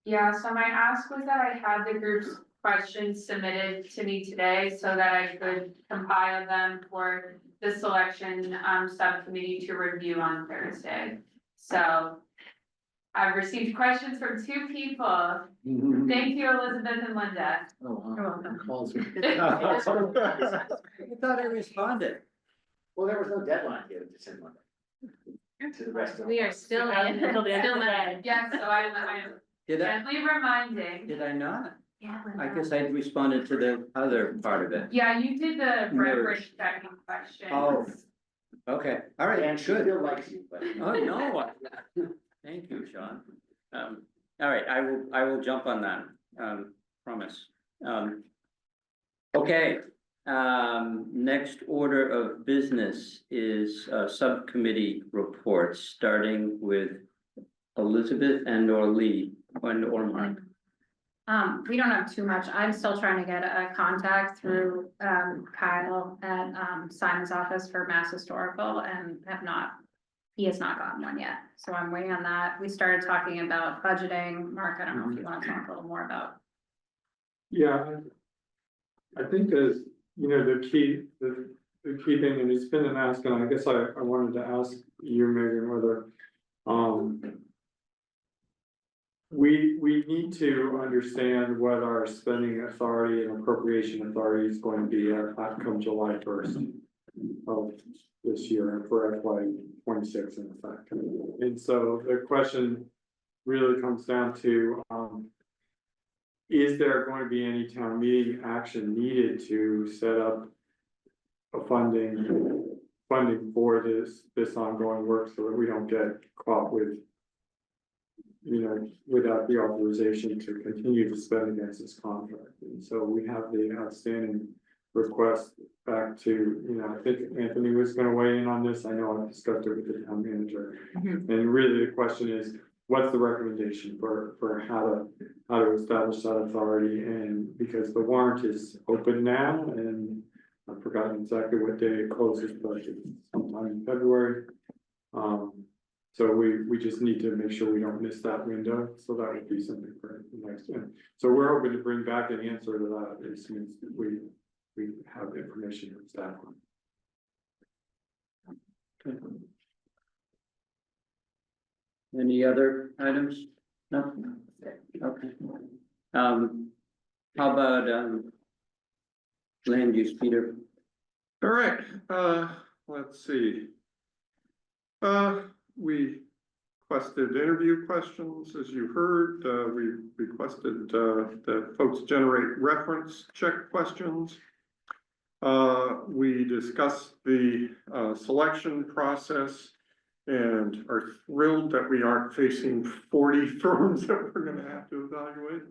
Yeah, so my ask was that I had the groups questions submitted to me today so that I could compile them for the selection subcommittee to review on Thursday. So I've received questions from 2 people. Thank you, Elizabeth and Linda. Oh, You're wow. welcome. Calls me. I thought I responded. Well, there was no deadline given to send one. To the rest of. We are still in, Until the end of still the in. day. Yes, so I'm Did I, gently reminding. did I not? Yeah, I guess I responded to the other part of it. Yeah, you did the Merge. reference checking questions. Oh. Okay, all right, And she good. still likes you, but. Oh, no. Thank you, Sean. All right, I will jump on that, promise. Okay, next order of business is, subcommittee reports, starting with Elizabeth and or Lee, or Mark. We don't have too much. I'm still trying to get a contact through, Kyle at, Simon's office for Mass Historical and he has not gotten one yet. So I'm waiting on that. We started talking about budgeting. Mark, I don't know if you want to talk a little more about. Yeah, I think there's, you know, the key thing, and it's been an ask, and I guess I wanted to ask you, Megan, whether, we need to understand what our spending authority and appropriation authority is going to be at come July 1st of this year for FY 26 in effect. And so the question really comes down to, is there going to be any town meeting action needed to set up a funding for this ongoing work so that we don't get caught with, you know, without the authorization to continue to spend against this contract? And so we have the outstanding request back to, you know, I think Anthony was gonna weigh in on this. I know I've discussed it with the town manager. And really the question is, what's the recommendation for how to establish that authority? And because the warrant is open now, and I've forgotten exactly what day it closes, but it's sometime in February. So we just need to make sure we don't miss that window, so that would be something for the next one. So we're hoping to bring back an answer to that as soon as we have information from staff. Any other items? No? Okay. How about, land use, Peter? All right, let's see. We requested interview questions, as you heard. We requested that folks generate reference check questions. We discussed the selection process and are thrilled that we aren't facing 40 firms that we're gonna have to evaluate.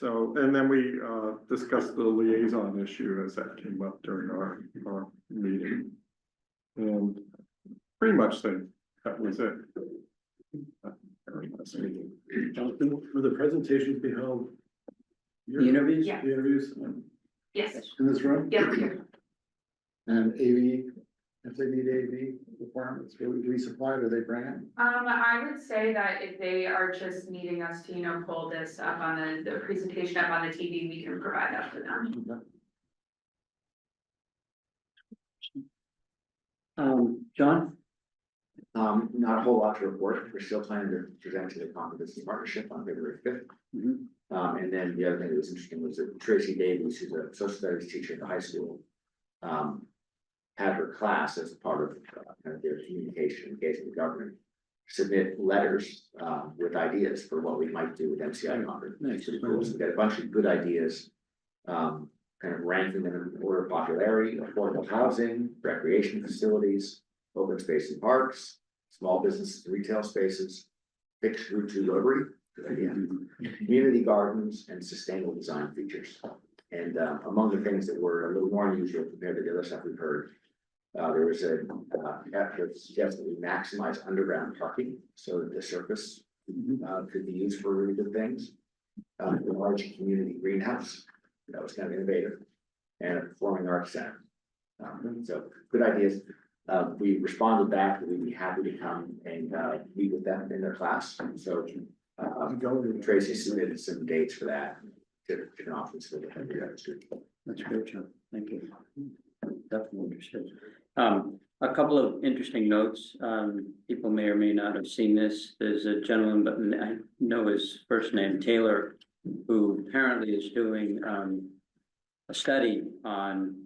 And then we discussed the liaison issue as that came up during our meeting. And pretty much that was it. Jonathan, will the presentations be held? The interviews? Yeah. The interviews Yes, in this room? yeah. And AV, if they need AV requirements, will we supply it or they bring it? I would say that if they are just needing us to, you know, pull this up on the presentation up on the TV, we can provide that for them. John? Not a whole lot to report. We're still planning to present to the Concord Business Partnership on February 5th. And then the other thing that was interesting was that Tracy Davies, who's a social studies teacher at the high school, had her class as a part of kind of their communication engagement with government, submit letters with ideas for what we might do with MCI Concord. Nice. Pretty cool. So we got a bunch of good ideas, kind of ranking them in order of popularity: affordable housing, recreation facilities, open space and parks, small businesses, retail spaces, fixed route to delivery, good idea, community gardens, and sustainable design features. And among the things that were a little more unusual compared to the other stuff we've heard, there was a effort to suggest that we maximize underground parking so that the surface could be used for really good things. A large community greenhouse, that was kind of innovative, and a performing arts center. So good ideas. We responded back that we'd be happy to come and meet with them in their class. So Tracy submitted some dates for that. different options for the That's great, John. Thank you. Definitely understood. A couple of interesting notes. People may or may not have seen this. There's a gentleman, but I know his first name, Taylor, who apparently is doing a study on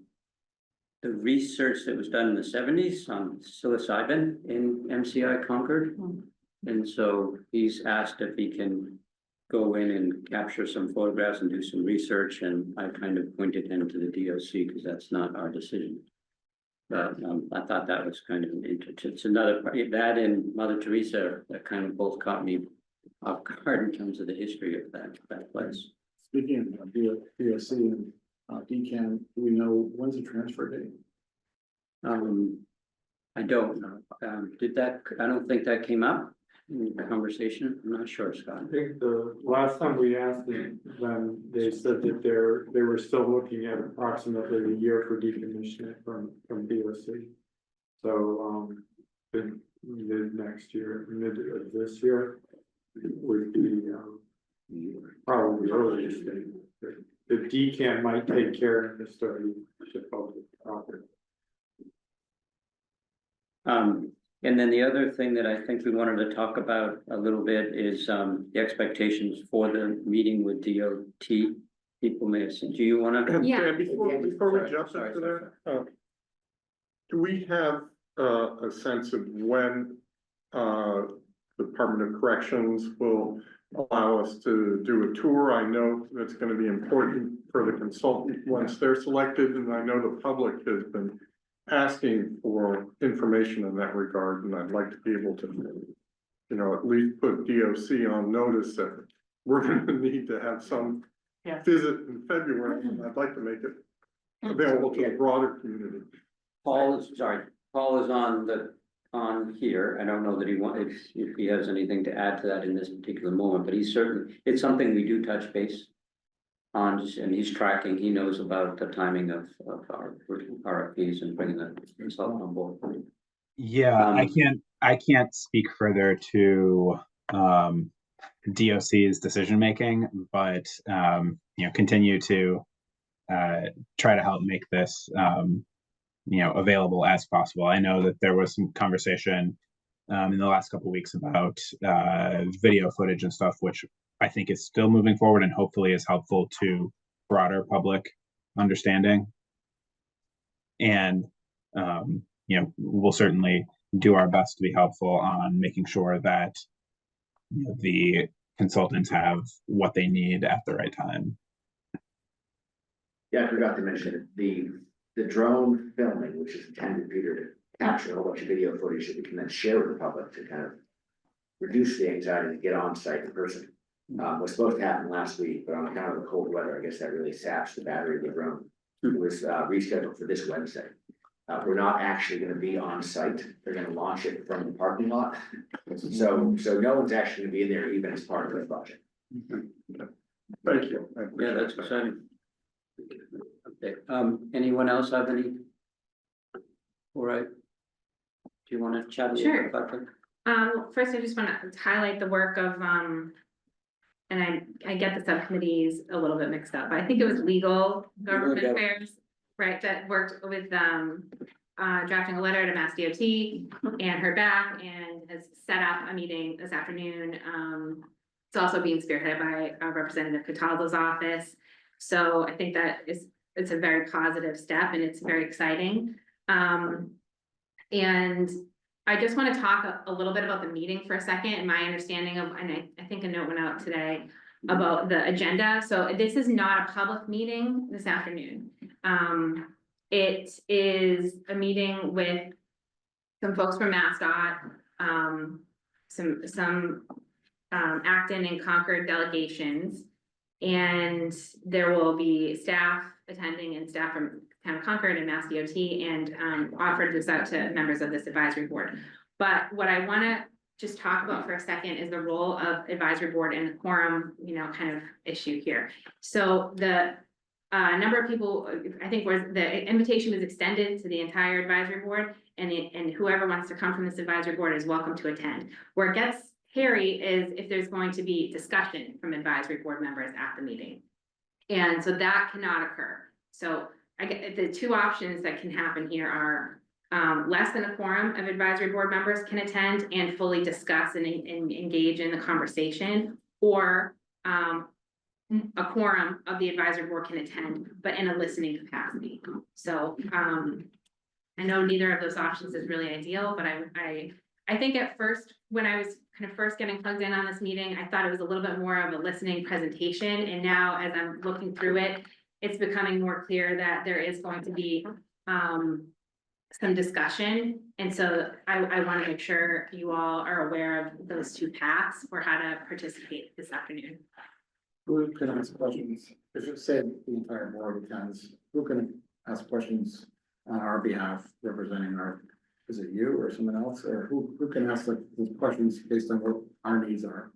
the research that was done in the '70s on psilocybin in MCI Concord. And so he's asked if he can go in and capture some photographs and do some research, and I kind of pointed him to the DOC because that's not our decision. But I thought that was kind of an it's another that and Mother Teresa that kind of both caught me off guard in terms of the history of that place. Speaking of DOC and DCAM, do we know when's the transfer date? I don't know. I don't think that came up in the conversation. I'm not sure, Scott. I think the last time we asked them, they said that they were still looking at approximately a year for decommissioning from DOC. So, mid next year, mid of this year would be, probably the earliest thing. The DCAM might take care of the study of the property. And then the other thing that I think we wanted to talk about a little bit is the expectations for the meeting with DOT. People may have seen, do you want to? Yeah. Before we Sorry, jump sorry, into sorry. that, do we have a sense of when the Department of Corrections will allow us to do a tour? I know that's going to be important for the consultant once they're selected, and I know the public has been asking for information in that regard, and I'd like to be able to, you know, at least put DOC on notice that we're gonna need to have some Yeah. visit in February, and I'd like to make it available to the broader community. Paul is on here. I don't know that if he has anything to add to that in this particular moment, but he's certainly, it's something we do touch base on, and he's tracking, he knows about the timing of our RFPs and bringing the consultant on board. Yeah, I can't speak further to DOC's decision making, but continue to try to help make this available as possible. I know that there was some conversation in the last couple of weeks about video footage and stuff, which I think is still moving forward and hopefully is helpful to broader public understanding. And we'll certainly do our best to be helpful on making sure that the consultants have what they need at the right time. Yeah, I forgot to mention the drone filming, which is intended, Peter, to capture a whole bunch of video footage that we can then share with the public to kind of reduce the anxiety to get on site in person. Was supposed to happen last week, but on account of the cold weather, I guess that really saps the battery of the drone. It was rescheduled for this Wednesday. We're not actually gonna be on site. They're gonna launch it from the parking lot. So no one's actually gonna be in there even as part of the project. Thank you. I Yeah, appreciate that's that. exciting. Okay, anyone else have any? All right. Do you want to chat a little Sure. bit about that? First, I just want to highlight the work of, and I get the subcommittees a little bit mixed up, but I think it was legal government Legal. affairs, right, that worked with, drafting a letter to Mass DOT and heard back and has set up a meeting this afternoon. It's also being spearheaded by Representative Cataldo's office. So I think that it's a very positive step and it's very exciting. And I just want to talk a little bit about the meeting for a second and my understanding of, and I think a note went out today about the agenda. So this is not a public meeting this afternoon. It is a meeting with some folks from MassDOT, some Acton and Concord delegations. And there will be staff attending and staff from Town of Concord and Mass DOT, and offered this out to members of this advisory board. But what I want to just talk about for a second is the role of advisory board and the quorum, kind of issue here. So the number of people, I think the invitation was extended to the entire advisory board, and whoever wants to come from this advisory board is welcome to attend. Where it gets hairy is if there's going to be discussion from advisory board members at the meeting. And so that cannot occur. So I get, the two options that can happen here are less than a quorum of advisory board members can attend and fully discuss and engage in the conversation, or a quorum of the advisory board can attend, but in a listening capacity. So I know neither of those options is really ideal, but I think at first, when I was kind of first getting plugged in on this meeting, I thought it was a little bit more of a listening presentation. And now as I'm looking through it, it's becoming more clear that there is going to be some discussion. And so I want to make sure you all are aware of those two paths for how to participate this afternoon. Who can ask questions? If it said the entire board attends, who can ask questions on our behalf representing our, is it you or someone else? Or who can ask the questions based on what our needs are?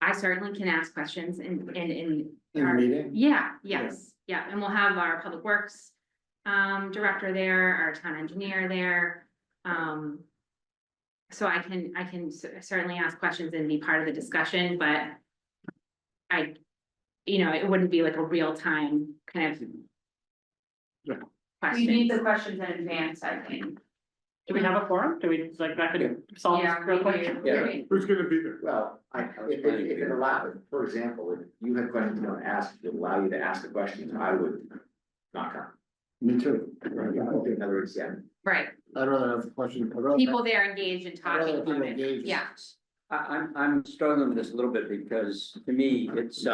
I certainly can ask questions in In the our- meeting? Yeah, yes, yeah, and we'll have our public works director there, our town engineer there. So I can certainly ask questions and be part of the discussion, but it wouldn't be like a real time kind of. Yeah. We need Question. the questions in advance, I think. Do we have a forum? Do we, like, that could solve this Yeah, real we quick? do. Yeah. Who's gonna be there? Well, if it allowed, for example, if you had questions you want to ask, to allow you to ask the questions, I would not come. Me too. In other words, yeah, Right, I'd rather have the question. people there engaged and I'd rather talking people about it, engaged. yeah. I'm struggling with this a little bit because to me, it's,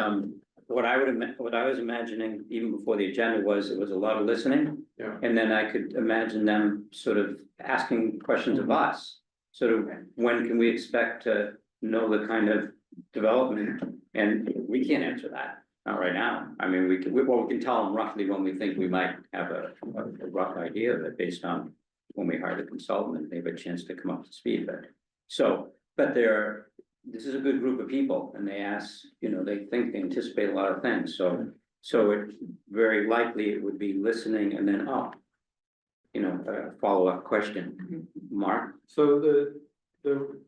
what I was imagining even before the agenda was, it was a lot of listening. Yeah. And then I could imagine them sort of asking questions of us. Sort of, when can we expect to know the kind of development? And we can't answer that, not right now. I mean, we can tell them roughly when we think we might have a rough idea of it based on when we hire the consultant and they have a chance to come up to speed, but this is a good group of people and they ask, they anticipate a lot of things, so it very likely it would be listening and then, a follow-up question. Mark? So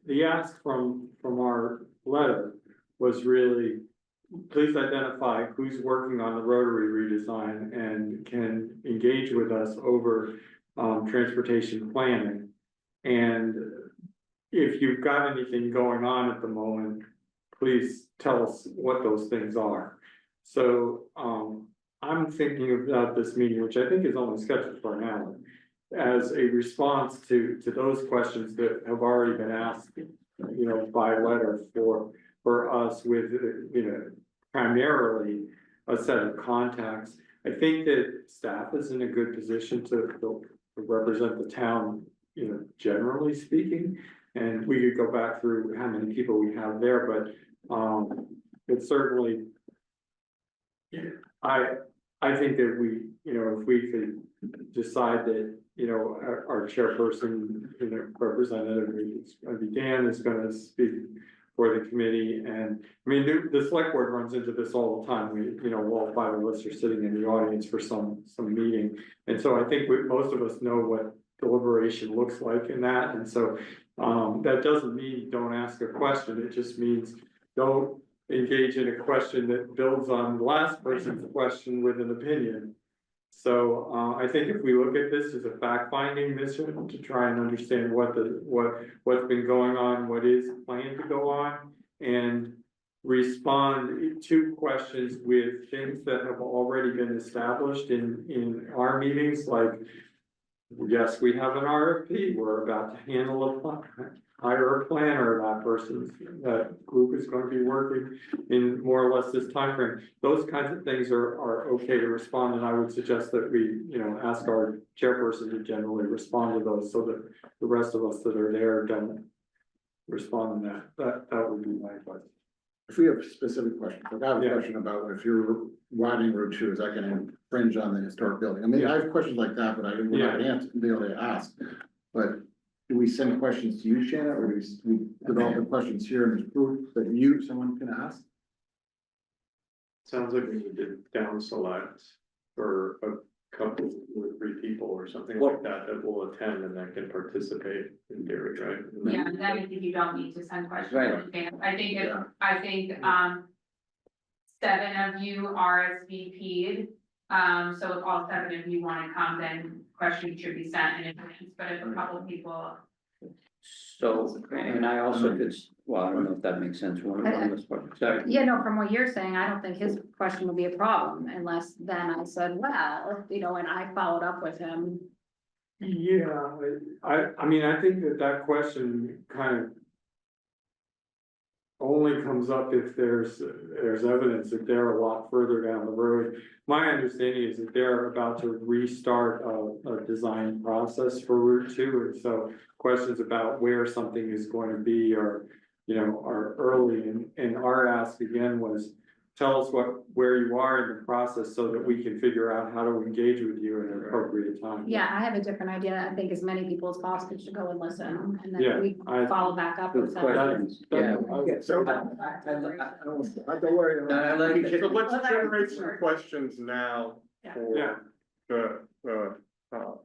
the ask from our letter was really, please identify who's working on the rotary redesign and can engage with us over transportation planning. And if you've got anything going on at the moment, please tell us what those things are. So I'm thinking about this meeting, which I think is only scheduled for an hour, as a response to those questions that have already been asked, by letter for us with, primarily a set of contacts. I think that staff is in a good position to represent the town, generally speaking. And we could go back through how many people we have there, but it's certainly. I think that we, if we could decide that, our chairperson, representative, is gonna be Dan, is gonna speak for the committee. And I mean, the select board runs into this all the time. We, all five of us are sitting in the audience for some meeting. And so I think most of us know what deliberation looks like in that. And so that doesn't mean don't ask a question. It just means don't engage in a question that builds on the last person's question with an opinion. So I think if we look at this as a fact-finding mission to try and understand what's been going on, what is planned to go on, and respond to questions with things that have already been established in our meetings, like, yes, we have an RFP, we're about to hire a planner, that group is going to be working in more or less this timeframe. Those kinds of things are okay to respond, and I would suggest that we, ask our chairperson to generally respond to those, so that the rest of us that are there don't respond to that would be my advice. If we have specific questions, like I have a Yeah. question about if you're widening Route 2, is that gonna infringe on the historic building? I mean, I have questions like that, but we're not gonna be able to ask. But do we send questions to you, Shannon, or do we develop the questions here in this group that someone can ask? Sounds like we need to down select for a couple or 3 people or something like that will attend and that can participate in theory, right? And then- Yeah, then I think you don't need to send questions Right. in advance. I think, Yeah. 7 of you RSVP'd. So if all 7 of you wanna come, then questions should be sent in advance, but if a couple of people. So, and I also could, well, I don't know if that makes sense, one of this part, sorry. Yeah, no, from what you're saying, I don't think his question would be a problem unless then I said, well, you know, and I followed up with him. Yeah, I mean, I think that question kind of only comes up if there's evidence that they're a lot further down the road. My understanding is that they're about to restart a design process for Route 2, and so questions about where something is going to be are, you know, are early, and our ask again was, tell us where you are in the process so that we can figure out how to engage with you in an appropriate time. Yeah, I have a different idea. I think as many people as possible should go and listen, and Yeah, then we follow back up with Good them. questions, yeah. So, Don't worry. No, I like it. so let's generate some questions now Yeah. for the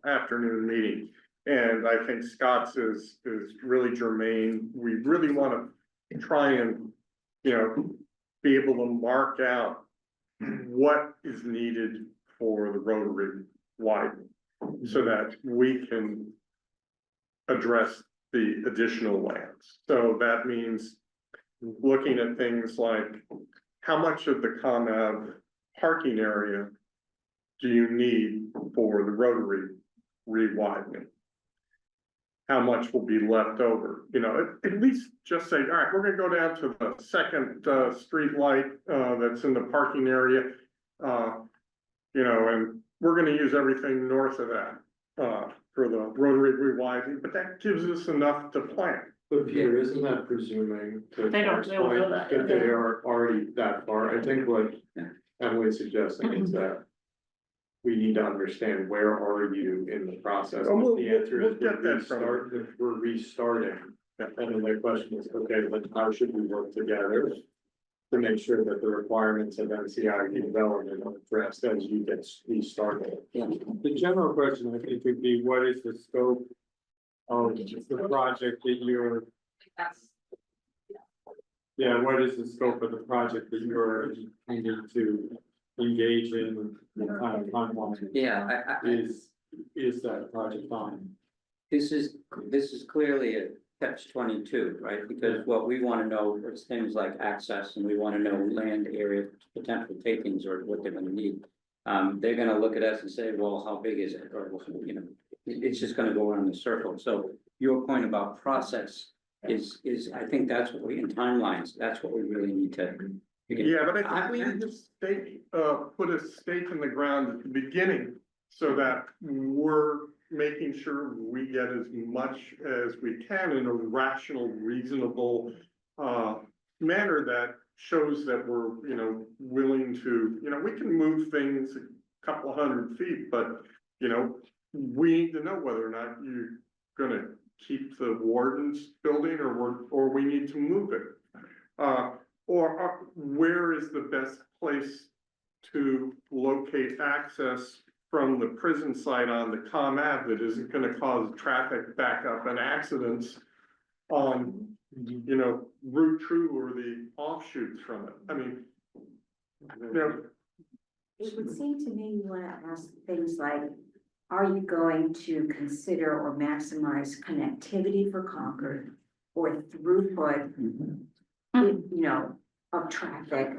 afternoon meeting. And I think Scott's is really germane. We really wanna try and, you know, be able to mark out what is needed for the rotary widening, so that we can address the additional lands. So that means looking at things like, how much of the ComAv parking area do you need for the rotary re-widening? How much will be left over, you know, at least just say, all right, we're gonna go down to the second street light that's in the parking area. You know, and we're gonna use everything north of that for the rotary re-widening, but that gives us enough to plan. But Peter, isn't that presuming to They don't Mark's know point, that. that they are already that far? I think what Yeah. Emily's suggesting is that we need to understand where are you in the process. Oh, we'll- The answer we'll is get that from we're restarting. And then the question is, okay, then how should we work together to make sure that the requirements of MCI development are addressed as you get restarted? Yeah. The general question, I think, would be, what is the scope of the project that you're, That's, yeah, what is the scope of the project that you're intending to engage in, the kind of timeline? Yeah, Is that project on? this is clearly a catch-22, right? Because what we wanna know is things like access, and we wanna know land area, potential takings, or what they're gonna need. They're gonna look at us and say, well, how big is it, or, you know, it's just gonna go around the circle. So your point about process is, I think that's what we, in timelines, that's what we really need to. Yeah, but I think we need to put a stake in the ground at the beginning, so that we're making sure we get as much as we can in a rational, reasonable manner that shows that we're, you know, willing to, you know, we can move things a couple of 100 feet, but, you know, we need to know whether or not you're gonna keep the warden's building, or we need to move it. Or where is the best place to locate access from the prison site on the ComAv that isn't gonna cause traffic backup and accidents on, you know, Route 2 or the offshoots from it? I mean, you know, It would seem to me you wanna ask things like, are you going to consider or maximize connectivity for Concord or throughput, you know, of traffic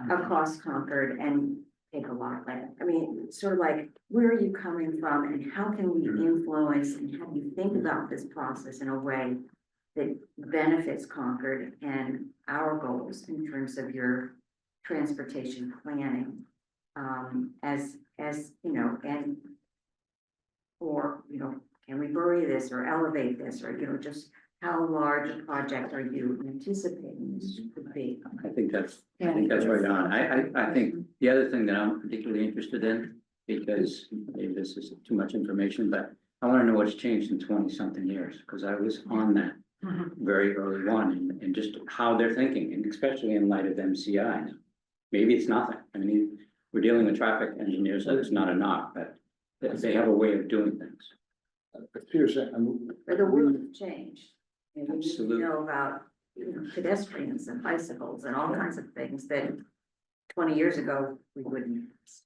across Concord and take a lot of land? I mean, sort of like, where are you coming from and how can we influence and have you think about this process in a way that benefits Concord and our goals in terms of your transportation planning? As you know, and or, you know, can we bury this or elevate this, or, you know, just how large a project are you anticipating this could be? I think that's right on. I think the other thing that I'm particularly interested in, because maybe this is too much information, but I wanna know what's changed in 20-something years, because I was on that very early on, and just how they're thinking, and especially in light of MCI. Maybe it's nothing. I mean, we're dealing with traffic engineers, so it's not a knock, but they have a way of doing things. Peter said, But the world has changed. And we need to Absolutely. know about, you know, pedestrians and bicycles and all kinds of things that 20 years ago, we wouldn't.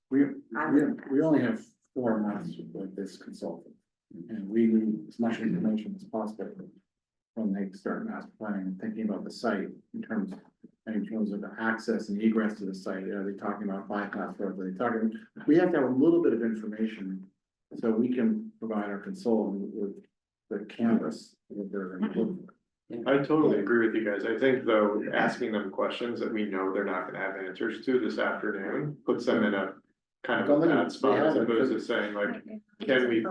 We, I we, would- we only have 4 months with this consultant. And we need as much information as possible when they start master planning and thinking about the site in terms of the access and egress to the site. Are they talking about bypass roads? Are they talking, we have to have a little bit of information so we can provide our consultant with the canvas that they're gonna look for. I totally agree with you guys. I think though, asking them questions that we know they're not gonna have answers to this afternoon puts them in a kind of a bad spot as opposed to saying like, can we,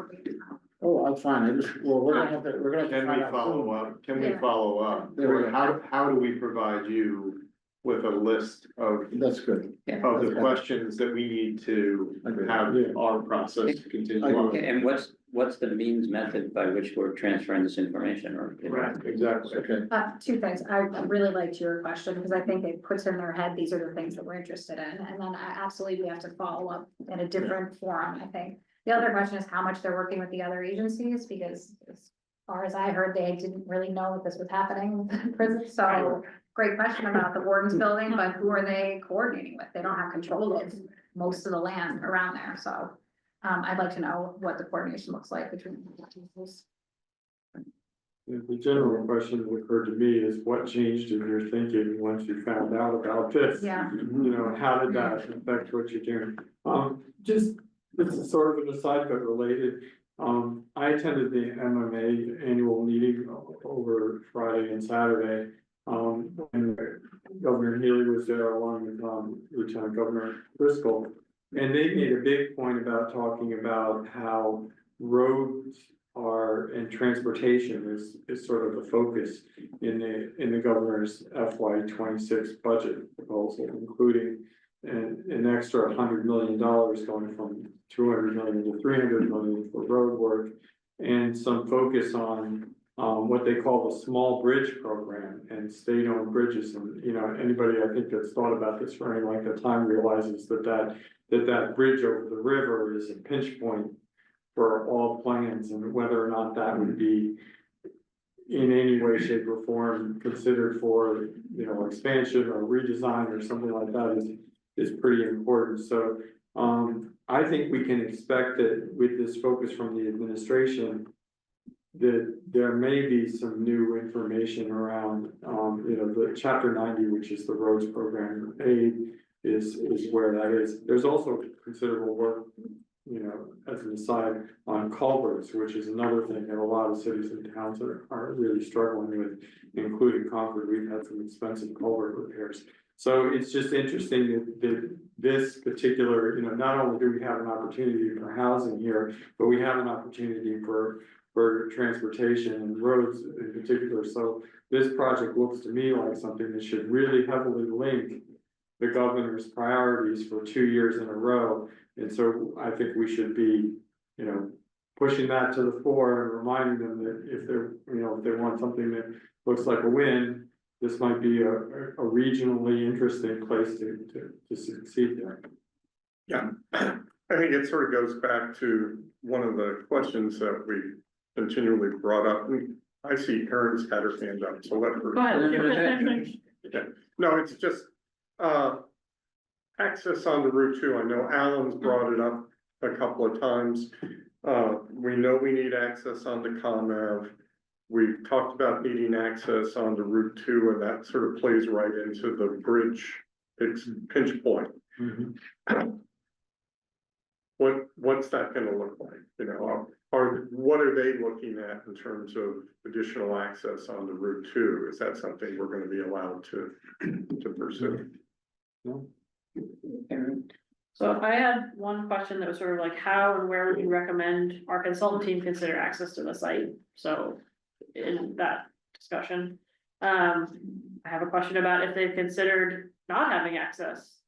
Oh, I'm fine. We're gonna have to, we're gonna have to can we find out follow soon. up? Can we Yeah. follow up? There we Or go. how do we provide you with a list of That's good. of the questions that we need to Agreed. have Yeah. our process continue I- on? Okay, and what's the means method by which we're transferring this information or? Right, exactly. Okay. Two things. I really liked your question because I think it puts in their head, these are the things that we're interested in. And then I absolutely, we have to follow up in a different forum, I think. The other question is how much they're working with the other agencies, because as far as I heard, they didn't really know that this was happening with the prison. So great question about the warden's building, but who are they coordinating with? They don't have control of most of the land around there. So I'd like to know what the coordination looks like between the agencies. The general question that occurred to me is what changed in your thinking once you found out about this? Yeah. You know, how did that affect what you're doing? Just, this is sort of an aside but related. I attended the MMA annual meeting over Friday and Saturday. And Governor Healy was there along with, Lieutenant Governor Driscoll. And they made a big point about talking about how roads are, and transportation is sort of the focus in the governor's FY 26 budget proposal, including an extra $100 million going from 200 million to 300 million for road work, and some focus on what they call the small bridge program and state-owned bridges. And, you know, anybody I think that's thought about this for any length of time realizes that bridge over the river is a pinch point for all plans, and whether or not that would be in any way, shape or form considered for, you know, expansion or redesign or something like that is pretty important. So, I think we can expect that with this focus from the administration, that there may be some new information around, you know, the chapter 90, which is the roads program aid is where that is. There's also considerable work, you know, as an aside, on culverts, which is another thing that a lot of cities and towns are really struggling with, including Concord. We've had some expensive culvert repairs. So it's just interesting that this particular, you know, not only do we have an opportunity for housing here, but we have an opportunity for transportation and roads in particular. So this project looks to me like something that should really heavily link the governor's priorities for 2 years in a row. And so I think we should be, you know, pushing that to the fore and reminding them that if they're, you know, if they want something that looks like a win, this might be a regionally interesting place to succeed there. Yeah, I think it sort of goes back to one of the questions that we continually brought up. And I see Erin's had her hand up, so let her. Go ahead. Yeah. No, it's just, access on the Route 2. I know Alan's brought it up a couple of times. We know we need access onto ComAv. We've talked about needing access on the Route 2, and that sort of plays right into the bridge, it's pinch point. What's that gonna look like, you know, what are they looking at in terms of additional access on the Route 2? Is that something we're gonna be allowed to pursue? So if I had one question that was sort of like, how and where would you recommend our consultant team consider access to the site? So in that discussion, I have a question about if they've considered not having access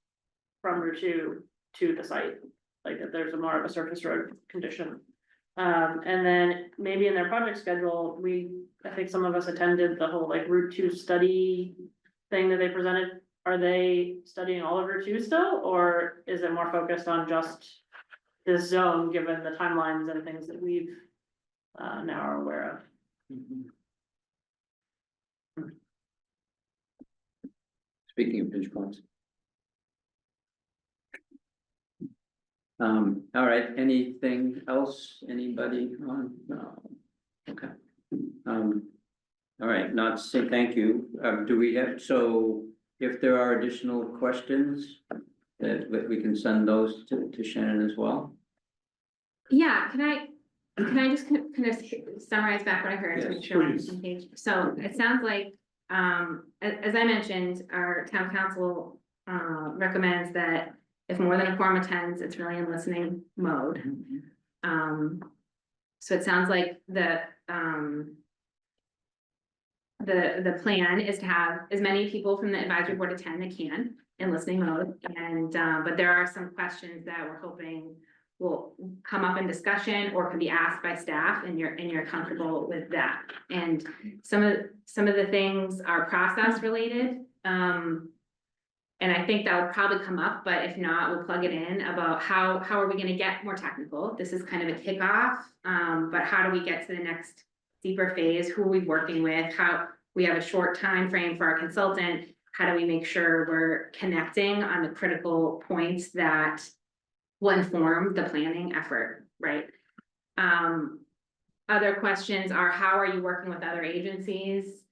from Route 2 to the site, like if there's a more of a surface road condition. And then maybe in their project schedule, I think some of us attended the whole like Route 2 study thing that they presented. Are they studying all of Route 2 still, or is it more focused on just this zone, given the timelines and things that we've now are aware of? Speaking of pinch points. All right, anything else, anybody on? No. Okay. All right, not to say thank you, do we have, so if there are additional questions, that we can send those to Shannon as well? Yeah, can I just kind of summarize back what I heard to make Yes, sure we're on the please. same page? So it sounds like, as I mentioned, our town council, recommends that if more than a quorum attends, it's really in listening mode. So it sounds like the plan is to have as many people from the advisory board attend that can in listening mode. And, but there are some questions that we're hoping will come up in discussion or can be asked by staff, and you're comfortable with that. And some of the things are process related. And I think that will probably come up, but if not, we'll plug it in about how are we gonna get more technical? This is kind of a kickoff, but how do we get to the next deeper phase? Who are we working with? How, we have a short time frame for our consultant. How do we make sure we're connecting on the critical points that will inform the planning effort, right? Other questions are, how are you working with other agencies?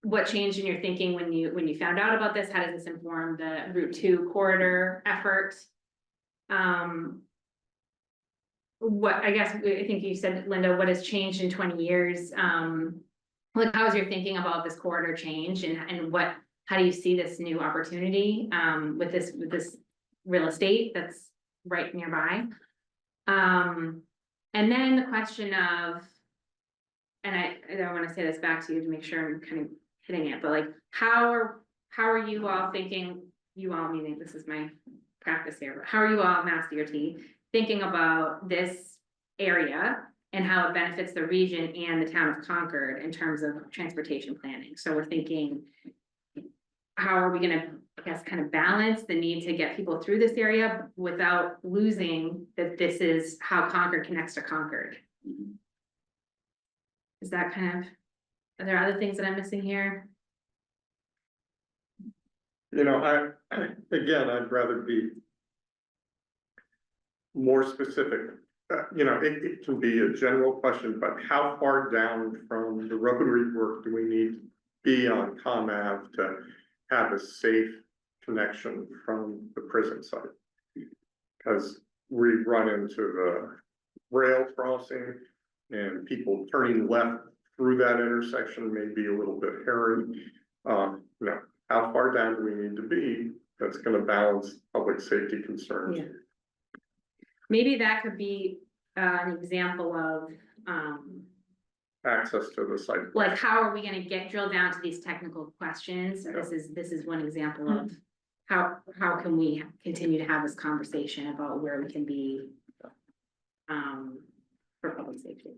What changed in your thinking when you found out about this? How does this inform the Route 2 corridor effort? What, I guess, I think you said, Linda, what has changed in 20 years? Like, how is your thinking about this corridor change, and how do you see this new opportunity, with this real estate that's right nearby? And then the question of, and I don't want to say this back to you to make sure I'm kind of hitting it, but like, how are you all thinking, you all meaning this is my practice here, but how are you all, Mass DOT, thinking about this area and how it benefits the region and the town of Concord in terms of transportation planning? So we're thinking, how are we gonna, I guess, kind of balance the need to get people through this area without losing that this is how Concord connects to Concord? Is that kind of, are there other things that I'm missing here? You know, again, I'd rather be more specific. You know, it can be a general question, but how far down from the rotary work do we need to be on ComAv to have a safe connection from the prison site? Because we run into the rail crossing and people turning left through that intersection may be a little bit hairy. You know, how far down do we need to be that's going to balance public safety concerns? Yeah. Maybe that could be an example of, Access to the site. like, how are we gonna drill down to these technical questions? Yeah. This is one example of how can we continue to have this conversation about where we can be for public safety.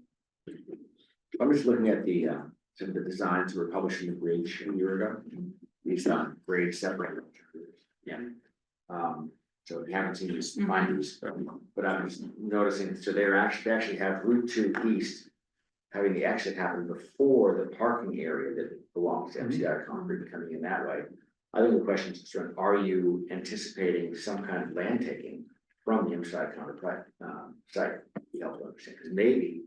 I'm just looking at the, some of the designs we were publishing the bridge a year ago. These, grade separate. Yeah. So if you haven't seen these, find these, but I'm just noticing, so they actually have Route 2 East having the exit happen before the parking area that belongs to MCI Concord coming in that way. I think the question is, are you anticipating some kind of land taking from the MCI Concord site? You help to understand, because maybe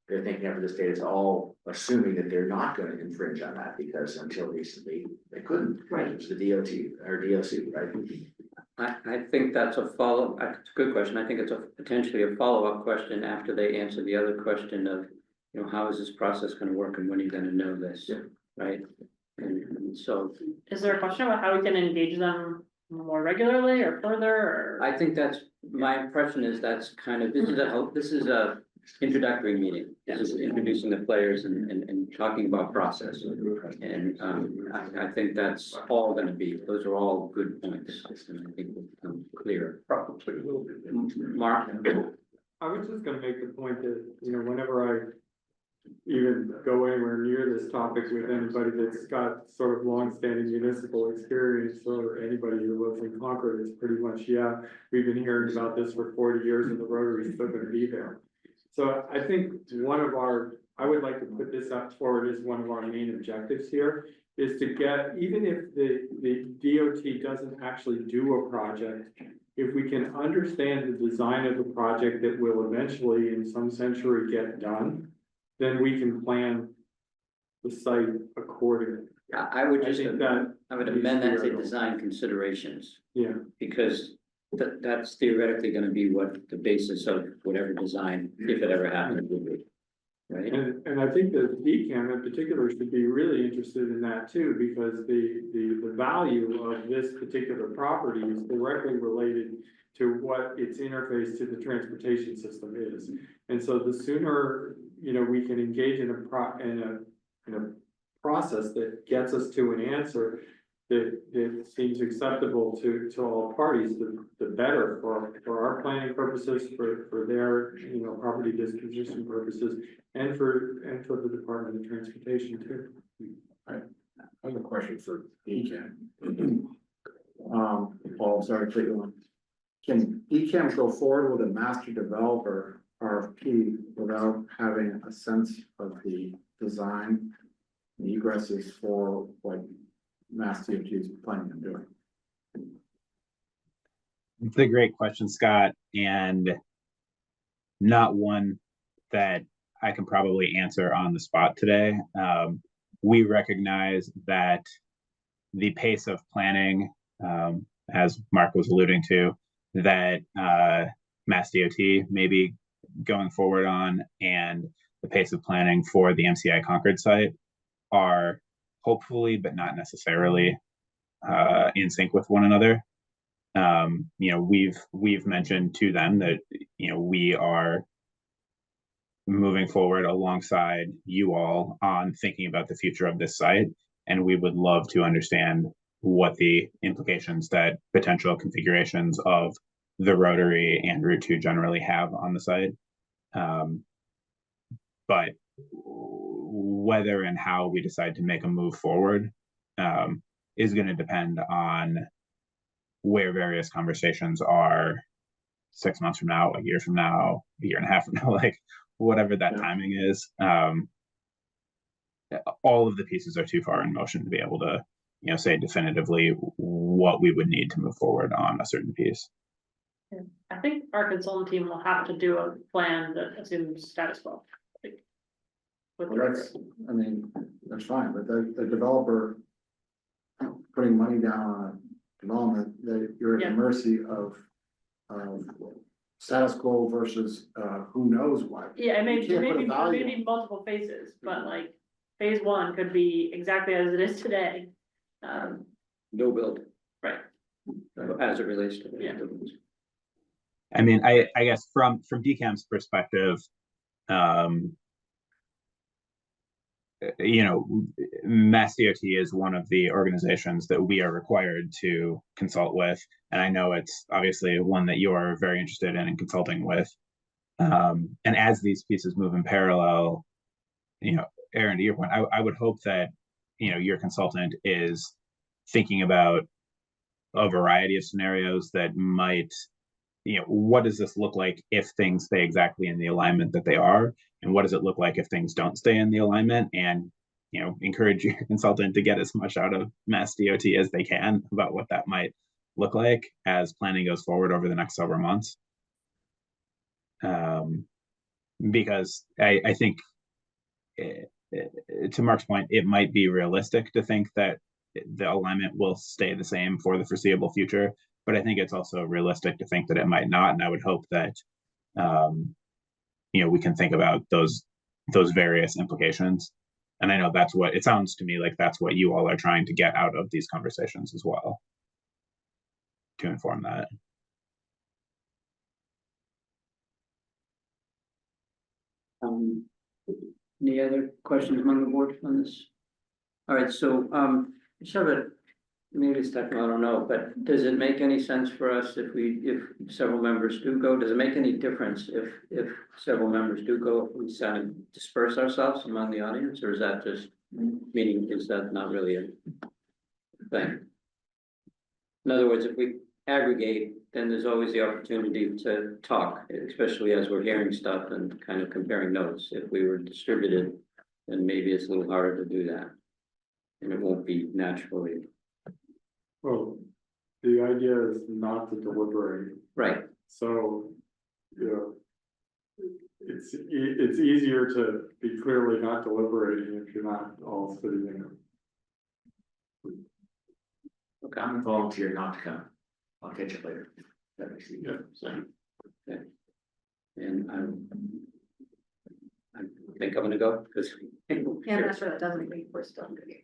they're thinking after this date, it's all assuming that they're not going to infringe on that, because until recently they couldn't. Right. It was the DOT or DOC, right? I think that's a follow, it's a good question. I think it's potentially a follow-up question after they answer the other question of, you know, how is this process gonna work and when are you gonna know this, right? And so Is there a question about how we can engage them more regularly or further, or? I think that's, my impression is that's kind of, this is a introductory meeting. This is introducing the players and talking about process. And I think that's all gonna be, those are all good points, and I think will become clear. Probably a little bit. Mark? I was just gonna make the point that, you know, whenever I even go anywhere near this topic with anybody that's got sort of longstanding municipal experience, or anybody who lives in Concord, is pretty much, yeah, we've been hearing about this for 40 years and the Rotary is still gonna be there. So I think I would like to put this up forward as one of our main objectives here, is to get, even if the DOT doesn't actually do a project, if we can understand the design of the project that will eventually in some century get done, then we can plan the site accordingly. I would I just, think that I would needs amend to be that to right on. design considerations, Yeah, because that's theoretically gonna be what the basis of whatever design, if it ever happens, would be. Right? and I think that DCAM in particular should be really interested in that too, because the value of this particular property is directly related to what its interface to the transportation system is. And so the sooner, we can engage in a process that gets us to an answer that seems acceptable to all parties, the better for our planning purposes, for their, property disposition purposes, and for the Department of Transportation too. I have a question for DCAM. Paul, sorry, take one. Can DCAM go forward with a master developer RFP without having a sense of the design, the egresses for what Mass DOT is planning on doing? It's a great question, Scott, and not one that I can probably answer on the spot today. We recognize that the pace of planning, as Mark was alluding to, that Mass DOT may be going forward on, and the pace of planning for the MCI Concord site are hopefully, but not necessarily, in sync with one another. We've mentioned to them that, we are moving forward alongside you all on thinking about the future of this site. And we would love to understand what the implications that potential configurations of the rotary and Route 2 generally have on the site. But whether and how we decide to make a move forward is going to depend on where various conversations are 6 months from now, a year from now, a year and a half from now, like whatever that timing is. All of the pieces are too far in motion to be able to, say definitively what we would need to move forward on a certain piece. I think our consultant team will have to do a plan that assumes status quo. With Well, that's fine, but the developer putting money down on a development, that you're at the Yeah. mercy of status quo versus who knows what. Yeah, it may, You can't put a value maybe multiple phases, but like, phase one could be exactly as it is today. No build, Right, as it relates to. Yeah. I mean, I guess from DCAM's perspective, Mass DOT is one of the organizations that we are required to consult with. And I know it's obviously one that you are very interested in consulting with. And as these pieces move in parallel, Aaron, to your point, I would hope that, your consultant is thinking about a variety of scenarios that might, what does this look like if things stay exactly in the alignment that they are? And what does it look like if things don't stay in the alignment? And, encourage your consultant to get as much out of Mass DOT as they can about what that might look like as planning goes forward over the next several months. Because I think, to Mark's point, it might be realistic to think that the alignment will stay the same for the foreseeable future, but I think it's also realistic to think that it might not. And I would hope that, we can think about those various implications. And I know that's what it sounds to me like, that's what you all are trying to get out of these conversations as well, to inform that. Any other questions among the board on this? All right, so, just have a, maybe it's technical, I don't know, but does it make any sense for us if several members do go? Does it make any difference if several members do go, if we kind of disperse ourselves among the audience, or is that just, meaning, is that not really a thing? In other words, if we aggregate, then there's always the opportunity to talk, especially as we're hearing stuff and kind of comparing notes. If we were distributed, then maybe it's a little harder to do that. and it won't be naturally, Well, the idea is not to deliberate, right, so, you know. It's easier to be clearly not deliberating if you're not all sitting in. okay. I'm a volunteer not to come. I'll catch you later. That makes sense. Yeah, so. And I think I'm gonna go, because. Yeah, I'm not sure that doesn't agree, we're still gonna be.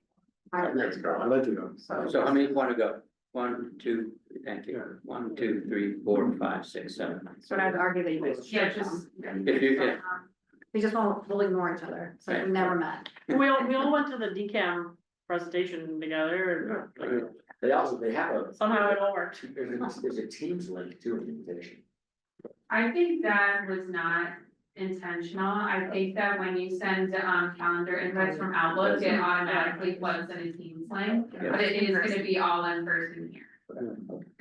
I'd like to go, I'd like to go. So how many wanna go? 1, 2, thank you, 1, 2, 3, 4, 5, 6, 7. So I'd argue that you guys should Yeah, just- come. If you, We just won't, we'll ignore each other, so we never met. We all went to the DCAM presentation together, and like, They have a. somehow it all worked. There's a Teams link to an invitation. I think that was not intentional. I think that when you send calendar invites from Outlook, it automatically plugs in a Teams link. Yeah. But it is gonna be all in person here.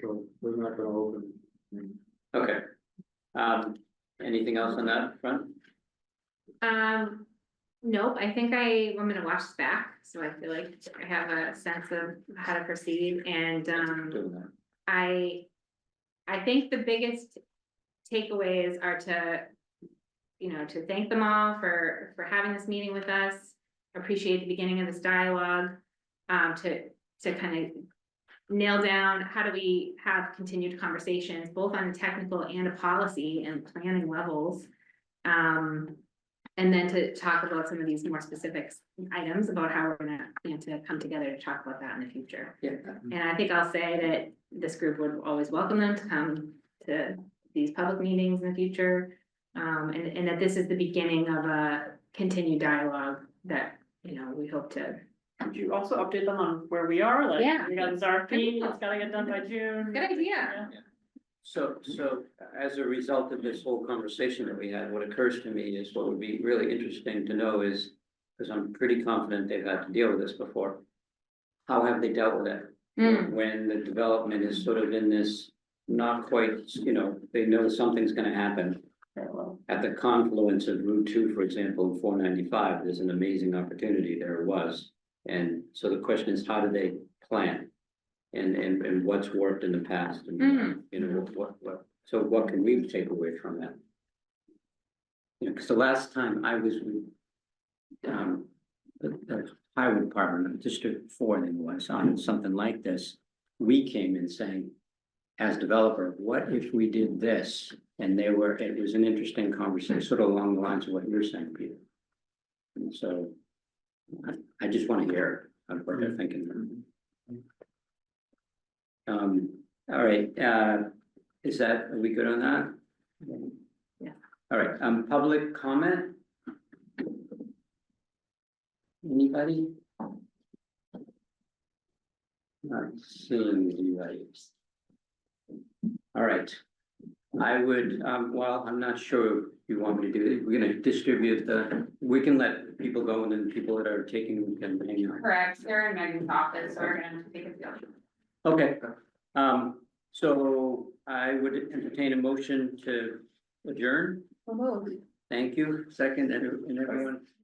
So we're not gonna open. okay. Anything else on that front? Nope, I think I'm gonna watch this back, so I feel like I have a sense of how to proceed and Doing that. I think the biggest takeaways are to, to thank them all for having this meeting with us. Appreciate the beginning of this dialogue, to kind of nail down, how do we have continued conversations, both on technical and a policy and planning levels. And then to talk about some of these more specific items about how we're gonna plan to come together to talk about that in the future. Yeah. And I think I'll say that this group would always welcome them to come to these public meetings in the future. And that this is the beginning of a continued dialogue that, we hope to. Could you also update them on where we are, like, Yeah. we got this RFP, it's gotta get done by June. Good idea. So as a result of this whole conversation that we had, what occurs to me is what would be really interesting to know is, because I'm pretty confident they've had to deal with this before. How have they dealt with it? When the development is sort of in this, not quite, they know something's gonna happen. At the confluence of Route 2, for example, and 495, there's an amazing opportunity, there was. And so the question is, how do they plan? And what's worked in the past, and so what can we take away from that? Because the last time I was with the highway department, District 4, I think it was, on something like this, we came in saying, as developer, what if we did this? And it was an interesting conversation, sort of along the lines of what you're saying, Peter. And so I just want to hear what they're thinking. All right, are we good on that? Yeah. All right, public comment? Anybody? Not seeing anybody. All right, I would, well, I'm not sure if you want me to do it, we're gonna distribute we can let people go, and then people that are taking can hang out. Correct, they're in Megan's office, so we're gonna take a field. Okay, so I would entertain a motion to adjourn. Thank you, second, and everyone,